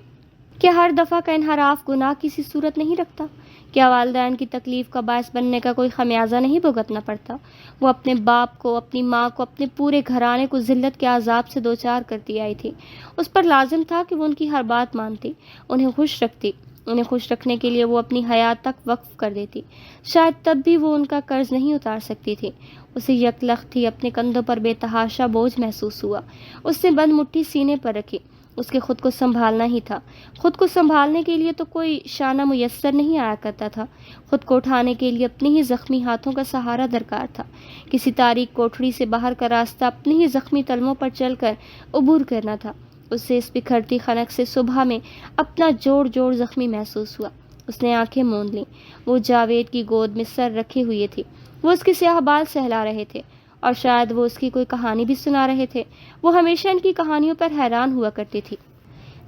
کیا ہر دفعہ کا انحراف گناہ کی سی صورت نہیں رکھتا؟ کیا والدین کی تکلیف کا باعث بننے کا کوئی خمیازہ نہیں بھگتنا پڑتا؟ وہ اپنے باپ کو، اپنی ماں کو، اپنے پورے گھرانے کو ذلت کے عذاب سے دوچار کرتی آئی تھی۔ اس پر لازم تھا کہ وہ ان کی ہر بات مانتی، انہیں خوش رکھتی۔ انہیں خوش رکھنے کے لیے وہ اپنی حیات تک وقف کر دیتی۔ شاید تب بھی وہ ان کا قرض نہیں اتار سکتی تھی۔ اسے یکلخت ہی اپنے کندھوں پر بے تحاشا بوجھ محسوس ہوا۔ اس نے بند مٹھی سینے پر رکھی۔ اس کے خود کو سنبھالنا ہی تھا۔ خود کو سنبھالنے کے لیے تو کوئی شانہ میسر نہیں آیا کرتا تھا، خود کو اٹھانے کے لیے اپنے ہی زخمی ہاتھوں کا سہارا درکار تھا۔ کسی تاریک کوٹھڑی سے باہر کا راستہ اپنے ہی زخمی تلموں پر چل کر عبور کرنا تھا۔ اسے اس بکھرتی خنک سے صبح میں اپنا جوڑ جوڑ زخمی محسوس ہوا۔ اس نے آنکھیں موند لیں۔ وہ جاوید کی گود میں سر رکھے ہوئے تھی، وہ اس کے سیاہ بال سہلا رہے تھے، اور شاید وہ اس کی کوئی کہانی بھی سنا رہے تھے۔ وہ ہمیشہ ان کی کہانیوں پر حیران ہوا کرتی تھی۔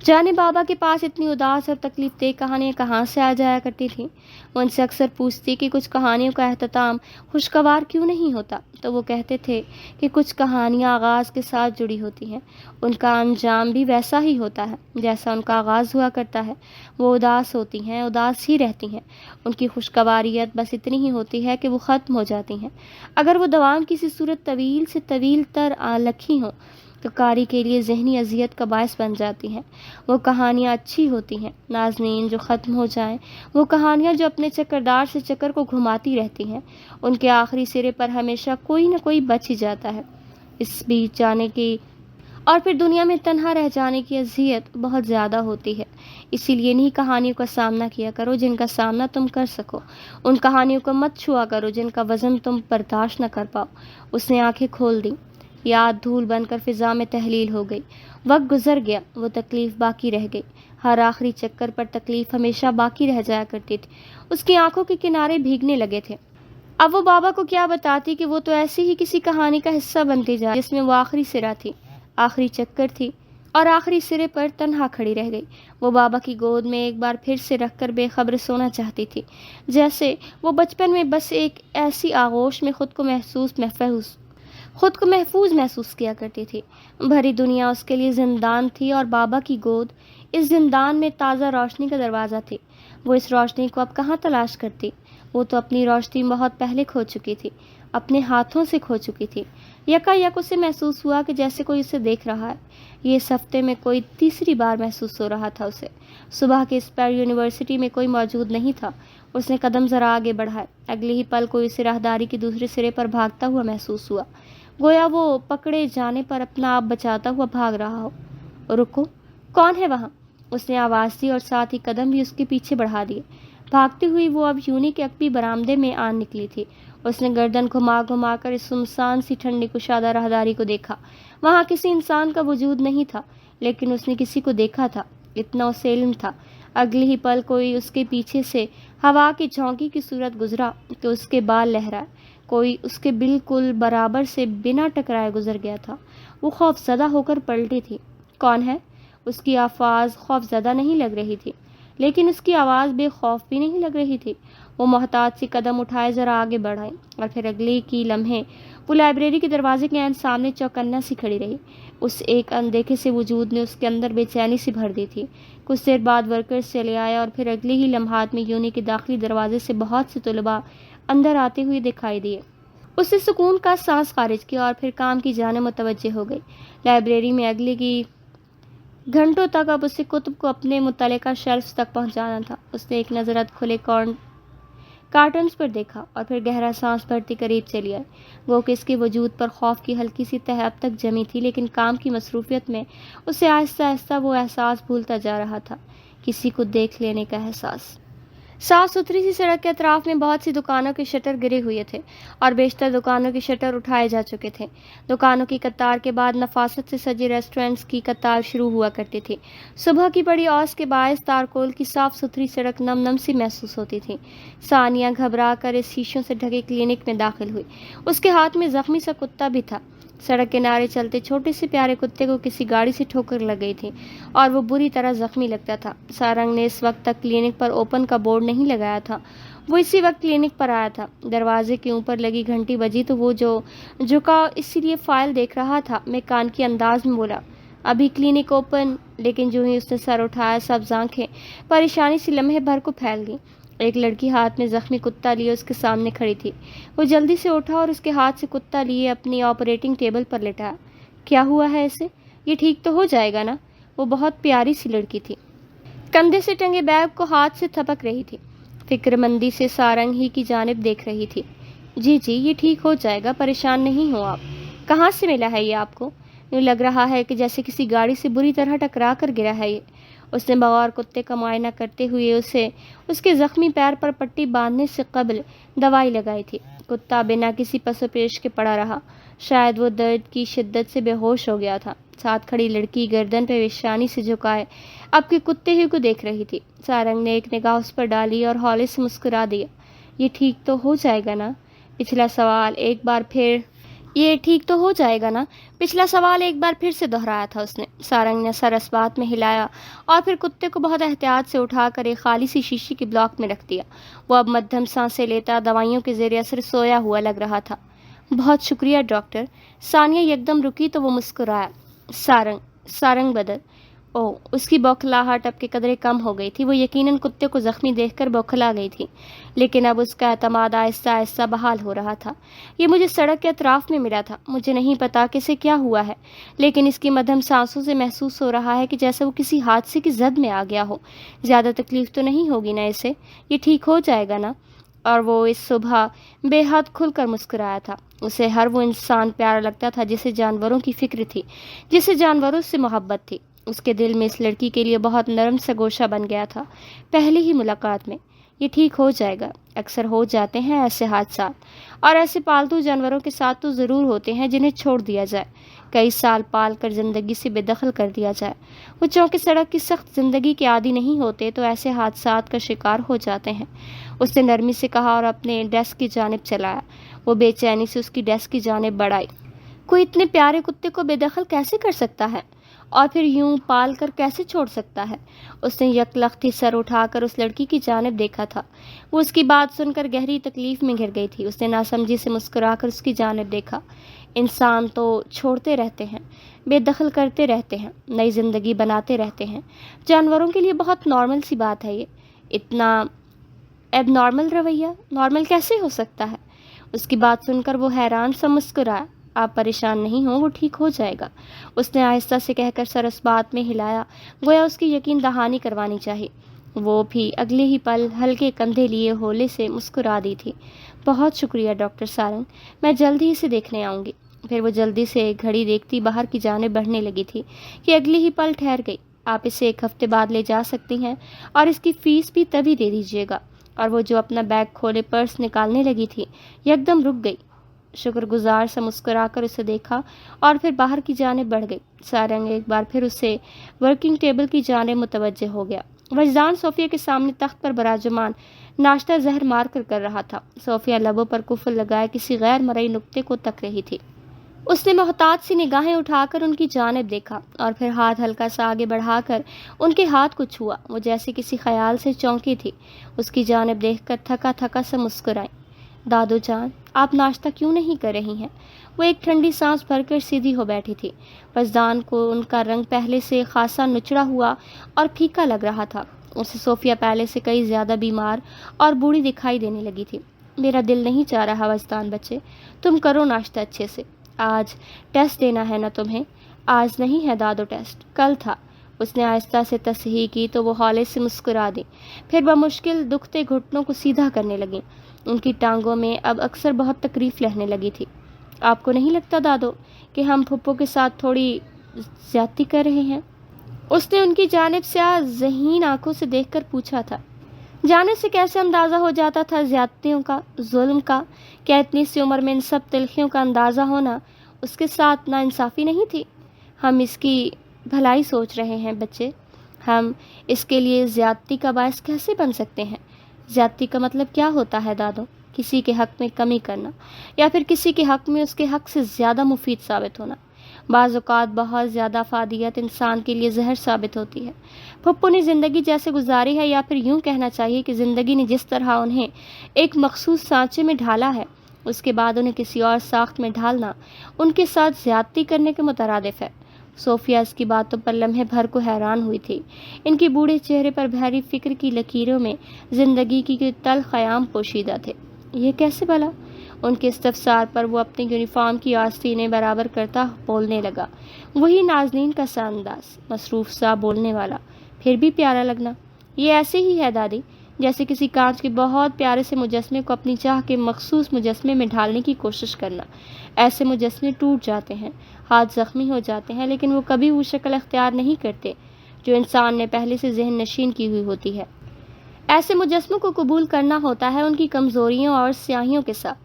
جانے بابا کے پاس اتنی اداس اور تکلیف دہ کہانیاں کہاں سے آ جایا کرتی تھیں۔ وہ ان سے اکثر پوچھتی کہ کچھ کہانیوں کا اختتام خوشگوار کیوں نہیں ہوتا، تو وہ کہتے تھے کہ کچھ کہانیاں آغاز کے ساتھ جڑی ہوتی ہیں، ان کا انجام بھی ویسا ہی ہوتا ہے جیسا ان کا آغاز ہوا کرتا ہے۔ وہ اداس ہوتی ہیں، اداس ہی رہتی ہیں، ان کی خوشگواریت بس اتنی ہی ہوتی ہے کہ وہ ختم ہو جاتی ہیں۔ اگر وہ دوام کسی صورت طویل سے طویل تر لکھی ہوں تو قاری کے لیے ذہنی اذیت کا باعث بن جاتی ہیں۔ وہ کہانیاں اچھی ہوتی ہیں ناظرین جو ختم ہو جائیں، وہ کہانیاں جو اپنے چکردار سے چکر کو گھماتی رہتی ہیں، ان کے آخری سرے پر ہمیشہ کوئی نہ کوئی بچ ہی جاتا ہے۔ اس بیچ جانے کی اور پھر دنیا میں تنہا رہ جانے کی اذیت بہت زیادہ ہوتی ہے۔ اسی لیے انہی کہانیوں کا سامنا کیا کرو جن کا سامنا تم کر سکو، ان کہانیوں کو مت چھوا کرو جن کا وزن تم برداشت نہ کر پاؤ۔ اس نے آنکھیں کھول دیں، یاد دھول بن کر فضا میں تحلیل ہو گئی۔ وقت گزر گیا، وہ تکلیف باقی رہ گئی۔ ہر آخری چکر پر تکلیف ہمیشہ باقی رہ جایا کرتی تھی۔ اس کی آنکھوں کے کنارے بھیگنے لگے تھے۔ اب وہ بابا کو کیا بتاتی کہ وہ تو ایسی ہی کسی کہانی کا حصہ بنتی جا جس میں وہ آخری سرا تھی، آخری چکر تھی، اور آخری سرے پر تنہا کھڑی رہ گئی۔ وہ بابا کی گود میں ایک بار پھر سے رکھ کر بے خبر سونا چاہتی تھی، جیسے وہ بچپن میں بس ایک ایسی آغوش میں خود کو محفوظ محسوس کیا کرتی تھی۔ بھری دنیا اس کے لیے زندان تھی، اور بابا کی گود اس زندان میں تازہ روشنی کا دروازہ تھی۔ وہ اس روشنی کو اب کہاں تلاش کرتی؟ وہ تو اپنی روشنی بہت پہلے کھو چکی تھی، اپنے ہاتھوں سے کھو چکی تھی۔ یکا اسے محسوس ہوا کہ جیسے کوئی اسے دیکھ رہا ہے۔ یہ اس ہفتے میں کوئی تیسری بار محسوس ہو رہا تھا اسے۔ صبح کے اسپیر یونیورسٹی میں کوئی موجود نہیں تھا۔ اس نے قدم ذرا آگے بڑھائے، اگلے ہی پل کوئی اسے راہداری کے دوسرے سرے پر بھاگتا ہوا محسوس ہوا، گویا وہ پکڑے جانے پر اپنا آپ بچاتا ہوا بھاگ رہا ہو۔ رکو، کون ہے وہاں؟ اس نے آواز دی اور ساتھ ہی قدم بھی اس کے پیچھے بڑھا دیے۔ بھاگتی ہوئی وہ اب یونی کے عقبی برآمدے میں آن نکلی تھی۔ اس نے گردن گھما گھما کر اس سنسان سی ٹھنڈی کشادہ راہداری کو دیکھا۔ وہاں کسی انسان کا وجود نہیں تھا، لیکن اس نے کسی کو دیکھا تھا، اتنا اسے علم تھا۔ اگلے ہی پل کوئی اس کے پیچھے سے ہوا کی جھونکی کی صورت گزرا تو اس کے بال لہرائے، کوئی اس کے بالکل برابر سے بنا ٹکرائے گزر گیا تھا۔ وہ خوف زدہ ہو کر پلٹی تھی۔ کون ہے؟ اس کی آواز خوف زدہ نہیں لگ رہی تھی، لیکن اس کی آواز بے خوف بھی نہیں لگ رہی تھی۔ وہ محتاط سی قدم اٹھائے ذرا آگے بڑھائی، اور پھر اگلے کی لمحے وہ لائبریری کے دروازے کے عین سامنے چوکنا سی کھڑی رہی۔ اس ایک اندیکھے سے وجود نے اس کے اندر بے چینی سی بھر دی تھی۔ کچھ دیر بعد ورکرز چلے آئے، اور پھر اگلے ہی لمحات میں یونی کے داخلی دروازے سے بہت سے طلباء اندر آتے ہوئے دکھائی دیے۔ اس نے سکون کا سانس خارج کیا اور پھر کام کی جانب متوجہ ہو گئی۔ لائبریری میں اگلے کی گھنٹوں تک اب اسے کتب کو اپنے متعلقہ شیلفز تک پہنچانا تھا۔ اس نے ایک نظر کھلے کارٹنز پر دیکھا اور پھر گہرا سانس بھرتی قریب چلی آئی۔ وہ کہ اس کے وجود پر خوف کی ہلکی سی تہ اب تک جمی تھی، لیکن کام کی مصروفیت میں اسے آہستہ آہستہ وہ احساس بھولتا جا رہا تھا، کسی کو دیکھ لینے کا احساس۔ صاف ستھری سی سڑک کے اطراف میں بہت سی دکانوں کے شٹر گرے ہوئے تھے، اور بیشتر دکانوں کے شٹر اٹھائے جا چکے تھے۔ دکانوں کی قطار کے بعد نفاست سے سجے ریسٹورینٹس کی قطار شروع ہوا کرتی تھی۔ صبح کی بڑی اوس کے باعث تارکول کی صاف ستھری سڑک نم نم سی محسوس ہوتی تھی۔ ثانیہ گھبرا کر اس شیشوں سے ڈھکے کلینک میں داخل ہوئی۔ اس کے ہاتھ میں زخمی سا کتا بھی تھا۔ سڑک کنارے چلتے چھوٹے سے پیارے کتے کو کسی گاڑی سے ٹھوکر لگ گئی تھی، اور وہ بری طرح زخمی لگتا تھا۔ سارنگ نے اس وقت تک کلینک پر اوپن کا بورڈ نہیں لگایا تھا۔ وہ اسی وقت کلینک پر آیا تھا۔ دروازے کے اوپر لگی گھنٹی بجی تو وہ جھکا اسی لیے فائل دیکھ رہا تھا۔ میں کان کی انداز میں بولا، ابھی کلینک اوپن، لیکن جو ہی اس نے سر اٹھایا سبز آنکھیں پریشانی سے لمحے بھر کو پھیل گئیں۔ ایک لڑکی ہاتھ میں زخمی کتا لیے اس کے سامنے کھڑی تھی۔ وہ جلدی سے اٹھا اور اس کے ہاتھ سے کتا لیے اپنی آپریٹنگ ٹیبل پر لٹایا۔ کیا ہوا ہے اسے؟ یہ ٹھیک تو ہو جائے گا نا؟ وہ بہت پیاری سی لڑکی تھی، کندھے سے ٹنگے بیگ کو ہاتھ سے تھپک رہی تھی، فکر مندی سے سارنگ ہی کی جانب دیکھ رہی تھی۔ جی یہ ٹھیک ہو جائے گا، پریشان نہیں ہو آپ۔ کہاں سے ملا ہے یہ آپ کو؟ یوں لگ رہا ہے کہ جیسے کسی گاڑی سے بری طرح ٹکرا کر گرا ہے یہ۔ اس نے بغور کتے کا معائنہ کرتے ہوئے اسے اس کے زخمی پیر پر پٹی باندھنے سے قبل دوائی لگائی تھی۔ کتا بنا کسی پس و پیش کے پڑا رہا، شاید وہ درد کی شدت سے بے ہوش ہو گیا تھا۔ ساتھ کھڑی لڑکی گردن پہ پیشانی سے جھکائے اب کے کتے ہی کو دیکھ رہی تھی۔ سارنگ نے ایک نگاہ اس پر ڈالی اور ہولے سے مسکرا دیا۔ یہ ٹھیک تو ہو جائے گا نا؟ پچھلا سوال ایک بار پھر سے دہرایا تھا اس نے۔ سارنگ نے سر اس بات میں ہلایا اور پھر کتے کو بہت احتیاط سے اٹھا کر ایک خالی سی شیشی کے بلاک میں رکھ دیا۔ وہ اب مدھم سانسیں لیتا دوائیوں کے زیر اثر سویا ہوا لگ رہا تھا۔ بہت شکریہ ڈاکٹر۔ ثانیہ یکدم رکی تو وہ مسکرایا۔ سارنگ بدل۔ اس کی بوکھلاہٹ اب کے قدرے کم ہو گئی تھی۔ وہ یقیناً کتے کو زخمی دیکھ کر بوکھلا گئی تھی، لیکن اب اس کا اعتماد آہستہ آہستہ بحال ہو رہا تھا۔ یہ مجھے سڑک کے اطراف میں ملا تھا۔ مجھے نہیں پتا کہ اسے کیا ہوا ہے، لیکن اس کی مدھم سانسوں سے محسوس ہو رہا ہے کہ جیسے وہ کسی حادثے کی زد میں آ گیا ہو۔ زیادہ تکلیف تو نہیں ہوگی نا اسے؟ یہ ٹھیک ہو جائے گا نا؟ اور وہ اس صبح بے حد کھل کر مسکرایا تھا۔ اسے ہر وہ انسان پیارا لگتا تھا جسے جانوروں کی فکر تھی، جسے جانوروں سے محبت تھی۔ اس کے دل میں اس لڑکی کے لیے بہت نرم سا گوشہ بن گیا تھا پہلی ہی ملاقات میں۔ یہ ٹھیک ہو جائے گا۔ اکثر ہو جاتے ہیں ایسے حادثات، اور ایسے پالتو جانوروں کے ساتھ تو ضرور ہوتے ہیں جنہیں چھوڑ دیا جائے، کئی سال پال کر زندگی سے بے دخل کر دیا جائے۔ وہ چونکہ سڑک کی سخت زندگی کے عادی نہیں ہوتے تو ایسے حادثات کا شکار ہو جاتے ہیں۔ اس نے نرمی سے کہا اور اپنے ڈیسک کی جانب چلایا۔ وہ بے چینی سے اس کی ڈیسک کی جانب بڑھائی۔ کوئی اتنے پیارے کتے کو بے دخل کیسے کر سکتا ہے، اور پھر یوں پال کر کیسے چھوڑ سکتا ہے؟ اس نے یک لختی سر اٹھا کر اس لڑکی کی جانب دیکھا تھا۔ وہ اس کی بات سن کر گہری تکلیف میں گر گئی تھی۔ اس نے ناسمجھی سے مسکرا کر اس کی جانب دیکھا۔ انسان تو چھوڑتے رہتے ہیں، بے دخل کرتے رہتے ہیں، نئی زندگی بناتے رہتے ہیں۔ جانوروں کے لیے بہت نارمل سی بات ہے یہ۔ اتنا ایب نارمل رویہ نارمل کیسے ہو سکتا ہے؟ اس کی بات سن کر وہ حیران سا مسکرایا۔ آپ پریشان نہیں ہوں، وہ ٹھیک ہو جائے گا، اس نے آہستہ سے کہہ کر سر اس بات میں ہلایا، گویا اس کی یقین دہانی کروانی چاہیے۔ وہ بھی اگلے ہی پل ہلکے کندھے لیے ہولے سے مسکرا دی تھی۔ بہت شکریہ ڈاکٹر سارنگ، میں جلد ہی اسے دیکھنے آؤں گی۔ پھر وہ جلدی سے گھڑی دیکھتی باہر کی جانب بڑھنے لگی تھی کہ اگلے ہی پل ٹھہر گئی۔ آپ اسے 1 ہفتے بعد لے جا سکتی ہیں، اور اس کی فیس بھی تبھی دے دیجیے گا۔ اور وہ جو اپنا بیگ کھولے پرس نکالنے لگی تھی یکدم رک گئی، شکر گزار سا مسکرا کر اسے دیکھا اور پھر باہر کی جانب بڑھ گئی۔ سارنگ ایک بار پھر اسے ورکنگ ٹیبل کی جانب متوجہ ہو گیا۔ وجدان صوفیہ کے سامنے تخت پر براجمان ناشتہ زہر مار کر رہا تھا۔ صوفیہ لبوں پر کفل لگائے کسی غیر مرئی نکتے کو تک رہی تھی۔ اس نے محتاط سی نگاہیں اٹھا کر ان کی جانب دیکھا اور پھر ہاتھ ہلکا سا آگے بڑھا کر ان کے ہاتھ کو چھوا۔ وہ جیسے کسی خیال سے چونکی تھی، اس کی جانب دیکھ کر تھکا تھکا سا مسکرائی۔ دادو جان، آپ ناشتہ کیوں نہیں کر رہی ہیں؟ وہ ایک ٹھنڈی سانس بھر کر سیدھی ہو بیٹھی تھی۔ وجدان کو ان کا رنگ پہلے سے خاصا نچڑا ہوا اور پھیکا لگ رہا تھا۔ اسے صوفیہ پہلے سے کئی زیادہ بیمار اور بوڑھی دکھائی دینے لگی تھی۔ میرا دل نہیں چاہ رہا وجدان بچے، تم کرو ناشتہ اچھے سے۔ آج ٹیسٹ دینا ہے نا تمہیں؟ آج نہیں ہے دادو ٹیسٹ، کل تھا۔ اس نے آہستہ سے تصحیح کی تو وہ ہولے سے مسکرا دی، پھر بمشکل دکھتے گھٹنوں کو سیدھا کرنے لگیں۔ ان کی ٹانگوں میں اب اکثر بہت تکلیف رہنے لگی تھی۔ آپ کو نہیں لگتا دادو کہ ہم پھپھو کے ساتھ تھوڑی زیادتی کر رہے ہیں؟ اس نے ان کی جانب سے ذہین آنکھوں سے دیکھ کر پوچھا تھا۔ جانے سے کیسے اندازہ ہو جاتا تھا زیادتیوں کا، ظلم کا؟ کیا اتنی سی عمر میں ان سب تلخیوں کا اندازہ ہونا اس کے ساتھ ناانصافی نہیں تھی؟ ہم اس کی بھلائی سوچ رہے ہیں بچے، ہم اس کے لیے زیادتی کا باعث کیسے بن سکتے ہیں؟ زیادتی کا مطلب کیا ہوتا ہے دادو؟ کسی کے حق میں کمی کرنا، یا پھر کسی کے حق میں اس کے حق سے زیادہ مفید ثابت ہونا۔ بعض اوقات بہت زیادہ افادیت انسان کے لیے زہر ثابت ہوتی ہے۔ پھپھو نے زندگی جیسے گزاری ہے، یا پھر یوں کہنا چاہیے کہ زندگی نے جس طرح انہیں ایک مخصوص سانچے میں ڈھالا ہے، اس کے بعد انہیں کسی اور ساخت میں ڈھالنا ان کے ساتھ زیادتی کرنے کے مترادف ہے۔ صوفیہ اس کی باتوں پر لمحے بھر کو حیران ہوئی تھی۔ ان کے بوڑھے چہرے پر بھری فکر کی لکیروں میں زندگی کی کوئی تلخ خیام پوشیدہ تھے۔ یہ کیسے بھلا؟ ان کے استفسار پر وہ اپنی یونیفارم کی آستینیں برابر کرتا بولنے لگا، وہی نازنین کا سا انداز، مصروف سا بولنے والا، پھر بھی پیارا لگنا۔ یہ ایسے ہی ہے دادی، جیسے کسی کانچ کے بہت پیارے سے مجسمے کو اپنی چاہ کے مخصوص مجسمے میں ڈھالنے کی کوشش کرنا۔ ایسے مجسمے ٹوٹ جاتے ہیں، ہاتھ زخمی ہو جاتے ہیں، لیکن وہ کبھی وہ شکل اختیار نہیں کرتے جو انسان نے پہلے سے ذہن نشین کی ہوئی ہوتی ہے۔ ایسے مجسموں کو قبول کرنا ہوتا ہے ان کی کمزوریوں اور سیاہیوں کے ساتھ۔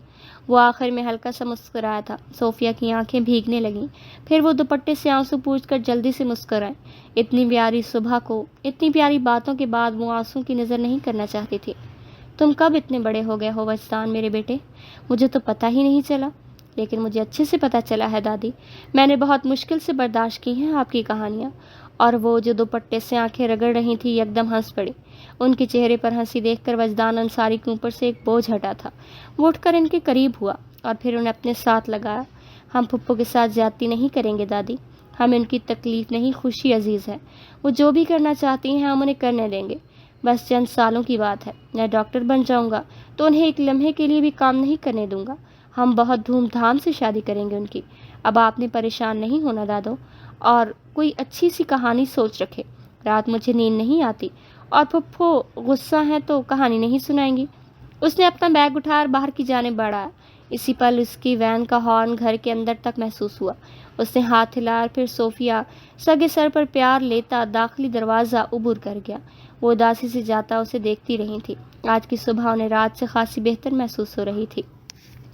وہ آخر میں ہلکا سا مسکرایا تھا۔ صوفیہ کی آنکھیں بھیگنے لگیں، پھر وہ دوپٹے سے آنسو پوچھ کر جلدی سے مسکرائیں۔ اتنی پیاری صبح کو، اتنی پیاری باتوں کے بعد وہ آنسوں کی نظر نہیں کرنا چاہتی تھی۔ تم کب اتنے بڑے ہو گئے ہو وجدان میرے بیٹے؟ مجھے تو پتہ ہی نہیں چلا۔ لیکن مجھے اچھے سے پتہ چلا ہے دادی، میں نے بہت مشکل سے برداشت کی ہیں آپ کی کہانیاں۔ اور وہ جو دوپٹے سے آنکھیں رگڑ رہی تھی یکدم ہنس پڑی۔ ان کے چہرے پر ہنسی دیکھ کر وجدان انصاری کے اوپر سے ایک بوجھ ہٹا تھا۔ وہ اٹھ کر ان کے قریب ہوا اور پھر انہیں اپنے ساتھ لگایا۔ ہم پھپھو کے ساتھ زیادتی نہیں کریں گے دادی، ہمیں ان کی تکلیف نہیں، خوشی عزیز ہے۔ وہ جو بھی کرنا چاہتی ہیں ہم انہیں کرنے دیں گے۔ بس چند سالوں کی بات ہے، میں ڈاکٹر بن جاؤں گا تو انہیں ایک لمحے کے لیے بھی کام نہیں کرنے دوں گا۔ ہم بہت دھوم دھام سے شادی کریں گے ان کی۔ اب آپ نے پریشان نہیں ہونا دادو، اور کوئی اچھی سی کہانی سوچ رکھے۔ رات مجھے نیند نہیں آتی اور پھپھو غصہ ہیں تو کہانی نہیں سنائیں گی۔ اس نے اپنا بیگ اٹھایا اور باہر کی جانب بڑھایا۔ اسی پل اس کی وین کا ہارن گھر کے اندر تک محسوس ہوا۔ اس نے ہاتھ ہلایا اور پھر صوفیہ سگے سر پر پیار لیتا داخلی دروازہ عبور کر گیا۔ وہ اداسی سے جاتا اسے دیکھتی رہی تھی۔ آج کی صبح انہیں رات سے خاصی بہتر محسوس ہو رہی تھی۔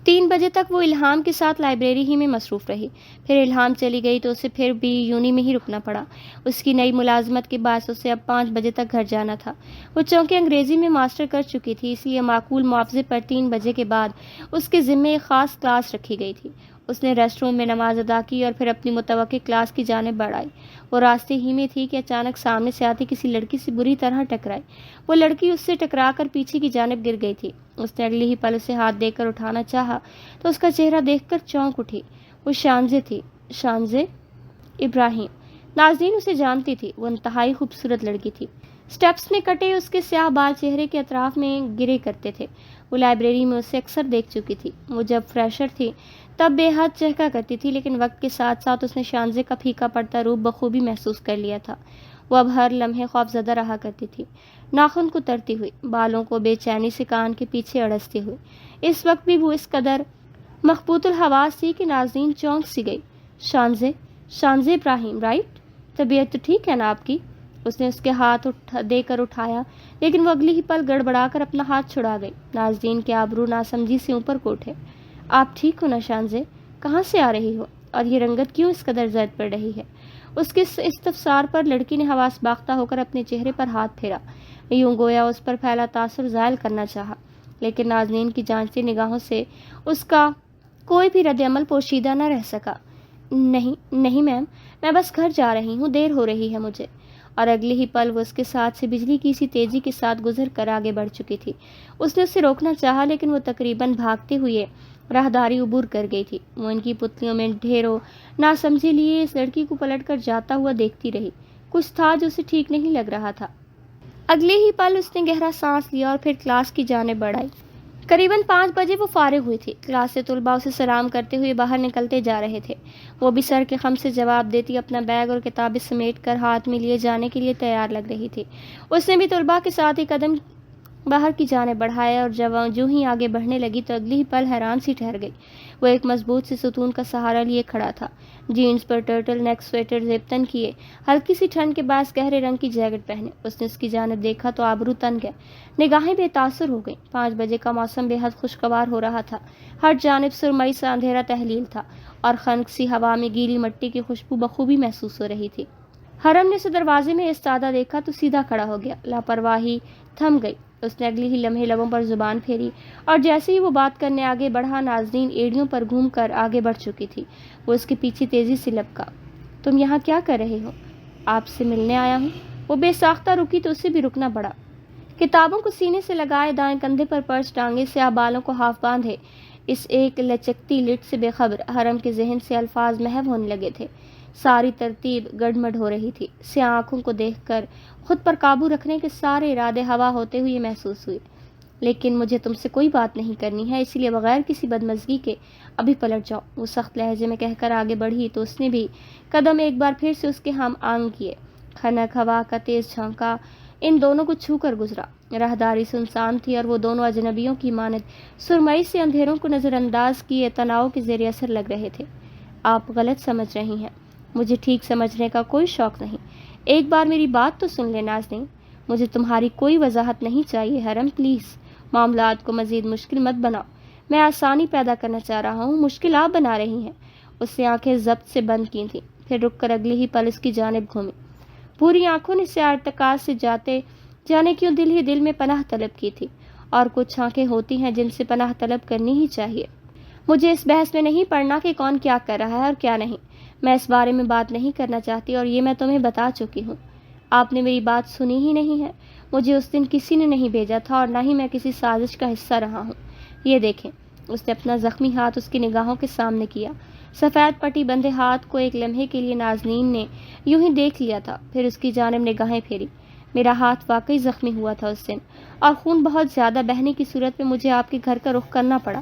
3 بجے تک وہ الہام کے ساتھ لائبریری ہی میں مصروف رہی۔ پھر الہام چلی گئی تو اسے پھر بھی یونی میں ہی رکنا پڑا۔ اس کی نئی ملازمت کے باعث اسے اب 5 بجے تک گھر جانا تھا۔ وہ چونکہ انگریزی میں ماسٹر کر چکی تھی، اس لیے معقول معاوضے پر 3 بجے کے بعد اس کے ذمے ایک خاص کلاس رکھی گئی تھی۔ اس نے ریسٹ روم میں نماز ادا کی اور پھر اپنی متوقع کلاس کی جانب بڑھائی۔ وہ راستے ہی میں تھی کہ اچانک سامنے سے آتی کسی لڑکی سے بری طرح ٹکرائی۔ وہ لڑکی اس سے ٹکرا کر پیچھے کی جانب گر گئی تھی۔ اس نے اگلی ہی پل اسے ہاتھ دے کر اٹھانا چاہا تو اس کا چہرہ دیکھ کر چونک اٹھی۔ وہ شانزے تھی، شانزے ابراہیم۔ ناظرین اسے جانتی تھی، وہ انتہائی خوبصورت لڑکی تھی۔ سٹیپس میں کٹے اس کے سیاہ بال چہرے کے اطراف میں گرے کرتے تھے۔ وہ لائبریری میں اسے اکثر دیکھ چکی تھی۔ وہ جب فریشر تھی تب بے حد چہکا کرتی تھی، لیکن وقت کے ساتھ ساتھ اس نے شانزے کا پھیکا پڑتا روپ بخوبی محسوس کر لیا تھا۔ وہ اب ہر لمحے خوفزدہ رہا کرتی تھی، ناخن کو ترتی ہوئی، بالوں کو بے چینی سے کان کے پیچھے اڑستے ہوئے۔ اس وقت بھی وہ اس قدر مخبوط الحواس تھی کہ ناظرین چونک سی گئی۔ شانزے ابراہیم رائٹ؟ طبیعت تو ٹھیک ہے نا آپ کی؟ اس نے اس کے ہاتھ دے کر اٹھایا، لیکن وہ اگلی ہی پل گڑبڑا کر اپنا ہاتھ چھڑا گئی۔ ناظرین کے آبرو ناسمجھی سے اوپر کو اٹھے۔ آپ ٹھیک ہو نا شانزے؟ کہاں سے آ رہی ہو؟ اور یہ رنگت کیوں اس قدر زرد پڑ رہی ہے؟ اس کے استفسار پر لڑکی نے حواس باختہ ہو کر اپنے چہرے پر ہاتھ پھیرا، یوں گویا اس پر پھیلا تاثر زائل کرنا چاہا، لیکن ناظرین کی جانچتی نگاہوں سے اس کا کوئی بھی رد عمل پوشیدہ نہ رہ سکا۔ نہیں میم، میں بس گھر جا رہی ہوں، دیر ہو رہی ہے مجھے۔ اور اگلی ہی پل وہ اس کے ساتھ سے بجلی کی سی تیزی کے ساتھ گزر کر آگے بڑھ چکی تھی۔ اس نے اسے روکنا چاہا، لیکن وہ تقریباً بھاگتے ہوئے راہداری عبور کر گئی تھی۔ وہ ان کی پتلیوں میں ڈھیروں ناسمجھے لیے اس لڑکی کو پلٹ کر جاتا ہوا دیکھتی رہی۔ کچھ تھا جو اسے ٹھیک نہیں لگ رہا تھا۔ اگلے ہی پل اس نے گہرا سانس لیا اور پھر کلاس کی جانب بڑھائی۔ قریباً 5 بجے وہ فارغ ہوئی تھی۔ کلاس سے طلباء اسے سلام کرتے ہوئے باہر نکلتے جا رہے تھے۔ وہ بھی سر کے خم سے جواب دیتی اپنا بیگ اور کتابیں سمیٹ کر ہاتھ میں لیے جانے کے لیے تیار لگ رہی تھی۔ اس نے بھی طلباء کے ساتھ ایک قدم باہر کی جانب بڑھایا اور جو ہی آگے بڑھنے لگی تو اگلی ہی پل حیران سی ٹھہر گئی۔ وہ ایک مضبوط سے ستون کا سہارا لیے کھڑا تھا، جینز پر ٹرٹل نیک سویٹر زیب تن کیے، ہلکی سی ٹھنڈ کے باعث گہرے رنگ کی جیکٹ پہنے۔ اس نے اس کی جانب دیکھا تو آبرو تن گئے، نگاہیں بے تاثر ہو گئیں۔ 5 بجے کا موسم بے حد خوشگوار ہو رہا تھا۔ ہر جانب سرمئی سا اندھیرا تحلیل تھا اور خنک سی ہوا میں گیلی مٹی کی خوشبو بخوبی محسوس ہو رہی تھی۔ حرم نے اسے دروازے میں استادہ دیکھا تو سیدھا کھڑا ہو گیا۔ لاپرواہی تھم گئی۔ اس نے اگلی ہی لمحے لبوں پر زبان پھیری اور جیسے ہی وہ بات کرنے آگے بڑھا، ناظرین ایڑیوں پر گھوم کر آگے بڑھ چکی تھی۔ وہ اس کے پیچھے تیزی سے لپکا۔ تم یہاں کیا کر رہے ہو؟ آپ سے ملنے آیا ہوں۔ وہ بے ساختہ رکی تو اسے بھی رکنا پڑا۔ کتابوں کو سینے سے لگائے، دائیں کندھے پر پرس ٹانگے، سیاہ بالوں کو ہاف باندھے، اس ایک لچکتی لٹ سے بے خبر حرم کے ذہن سے الفاظ محو ہونے لگے تھے۔ ساری ترتیب گڑمڑ ہو رہی تھی۔ سیاہ آنکھوں کو دیکھ کر خود پر قابو رکھنے کے سارے ارادے ہوا ہوتے ہوئے محسوس ہوئے۔ لیکن مجھے تم سے کوئی بات نہیں کرنی ہے، اسی لیے بغیر کسی بدمزگی کے ابھی پلٹ جاؤ، وہ سخت لہجے میں کہہ کر آگے بڑھی تو اس نے بھی قدم ایک بار پھر سے اس کے ہم آنگ کیے۔ خنک ہوا کا تیز جھونکا ان دونوں کو چھو کر گزرا۔ راہداری سنسان تھی اور وہ دونوں اجنبیوں کی مانند سرمئی سے اندھیروں کو نظر انداز کیے تناؤ کے زیر اثر لگ رہے تھے۔ آپ غلط سمجھ رہی ہیں، مجھے ٹھیک سمجھنے کا کوئی شوق نہیں۔ ایک بار میری بات تو سن لے نازنین، مجھے تمہاری کوئی وضاحت نہیں چاہیے حرم، پلیز معاملات کو مزید مشکل مت بناؤ۔ میں آسانی پیدا کرنا چاہ رہا ہوں، مشکل آپ بنا رہی ہیں۔ اس نے آنکھیں ضبط سے بند کی تھیں، پھر رک کر اگلے ہی پل اس کی جانب گھومی۔ پوری آنکھوں نے سیاہ ارتکاز سے جانے کیوں دل ہی دل میں پناہ طلب کی تھی، اور کچھ آنکھیں ہوتی ہیں جن سے پناہ طلب کرنی ہی چاہیے۔ مجھے اس بحث میں نہیں پڑنا کہ کون کیا کر رہا ہے اور کیا نہیں، میں اس بارے میں بات نہیں کرنا چاہتی، اور یہ میں تمہیں بتا چکی ہوں۔ آپ نے میری بات سنی ہی نہیں ہے۔ مجھے اس دن کسی نے نہیں بھیجا تھا اور نہ ہی میں کسی سازش کا حصہ رہا ہوں۔ یہ دیکھیں، اس نے اپنا زخمی ہاتھ اس کی نگاہوں کے سامنے کیا۔ سفید پٹی بندھے ہاتھ کو ایک لمحے کے لیے نازنین نے یوں ہی دیکھ لیا تھا، پھر اس کی جانب نگاہیں پھیری۔ میرا ہاتھ واقعی زخمی ہوا تھا اس دن، اور خون بہت زیادہ بہنے کی صورت میں مجھے آپ کے گھر کا رخ کرنا پڑا۔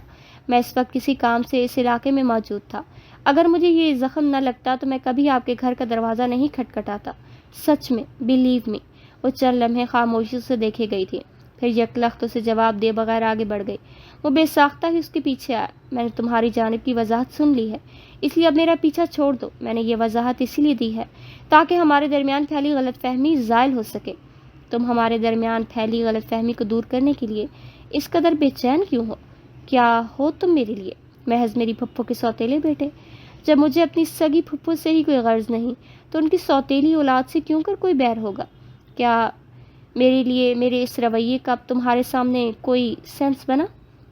میں اس وقت کسی کام سے اس علاقے میں موجود تھا۔ اگر مجھے یہ زخم نہ لگتا تو میں کبھی آپ کے گھر کا دروازہ نہیں کھٹکھٹاتا۔ سچ میں، بلیو می۔ وہ چند لمحے خاموشی سے دیکھے گئی تھی، پھر یکلخت اسے جواب دے بغیر آگے بڑھ گئی۔ وہ بے ساختہ ہی اس کے پیچھے آیا۔ میں نے تمہاری جانب کی وضاحت سن لی ہے، اس لیے اب میرا پیچھا چھوڑ دو۔ میں نے یہ وضاحت اسی لیے دی ہے تاکہ ہمارے درمیان پھیلی غلط فہمی زائل ہو سکے۔ تم ہمارے درمیان پھیلی غلط فہمی کو دور کرنے کے لیے اس قدر بے چین کیوں ہو؟ کیا ہو تم میرے لیے محض میری پھپھو کے سوتیلے بیٹے؟ جب مجھے اپنی سگی پھپھو سے ہی کوئی غرض نہیں تو ان کی سوتیلی اولاد سے کیوں کر کوئی بیر ہوگا؟ کیا میرے لیے میرے اس رویے کا اب تمہارے سامنے کوئی سینس بنا؟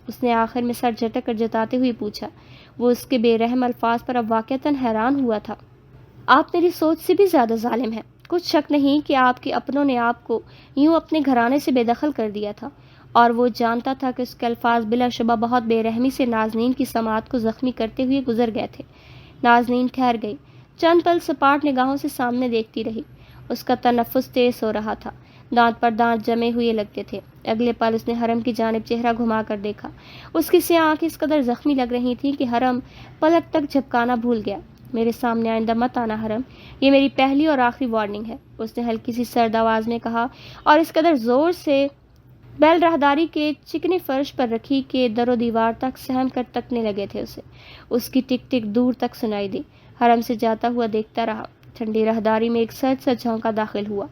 اس نے آخر میں سر جھٹک کر جتاتے ہوئے پوچھا۔ وہ اس کے بے رحم الفاظ پر اب واقعتاً حیران ہوا تھا۔ آپ میری سوچ سے بھی زیادہ ظالم ہیں۔ کچھ شک نہیں کہ آپ کے اپنوں نے آپ کو یوں اپنے گھرانے سے بے دخل کر دیا تھا، اور وہ جانتا تھا کہ اس کے الفاظ بلا شبہ بہت بے رحمی سے نازنین کی سماعت کو زخمی کرتے ہوئے گزر گئے تھے۔ نازنین ٹھہر گئی، چند پل سپاٹ نگاہوں سے سامنے دیکھتی رہی۔ اس کا تنفس تیز ہو رہا تھا، دانت پر دانت جمے ہوئے لگتے تھے۔ اگلے پل اس نے حرم کی جانب چہرہ گھما کر دیکھا۔ اس کی سیاہ آنکھیں اس قدر زخمی لگ رہی تھیں کہ حرم پلک تک جھپکانا بھول گیا۔ میرے سامنے آئندہ مت آنا حرم، یہ میری پہلی اور آخری وارننگ ہے، اس نے ہلکی سی سرد آواز میں کہا، اور اس قدر زور سے بیل راہداری کے چکنے فرش پر رکھی کہ در و دیوار تک سہم کر تکنے لگے تھے اسے۔ اس کی ٹک ٹک دور تک سنائی دی۔ حرم سے جاتا ہوا دیکھتا رہا۔ ٹھنڈی راہداری میں ایک سرد سا جھونکا داخل ہوا۔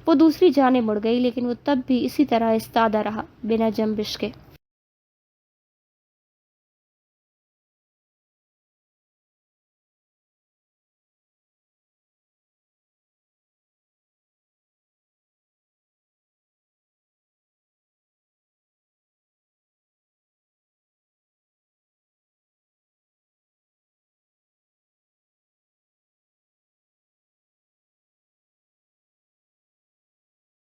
وہ دوسری جانب مڑ گئی، لیکن وہ تب بھی اسی طرح استادہ رہا، بنا جنبش کے۔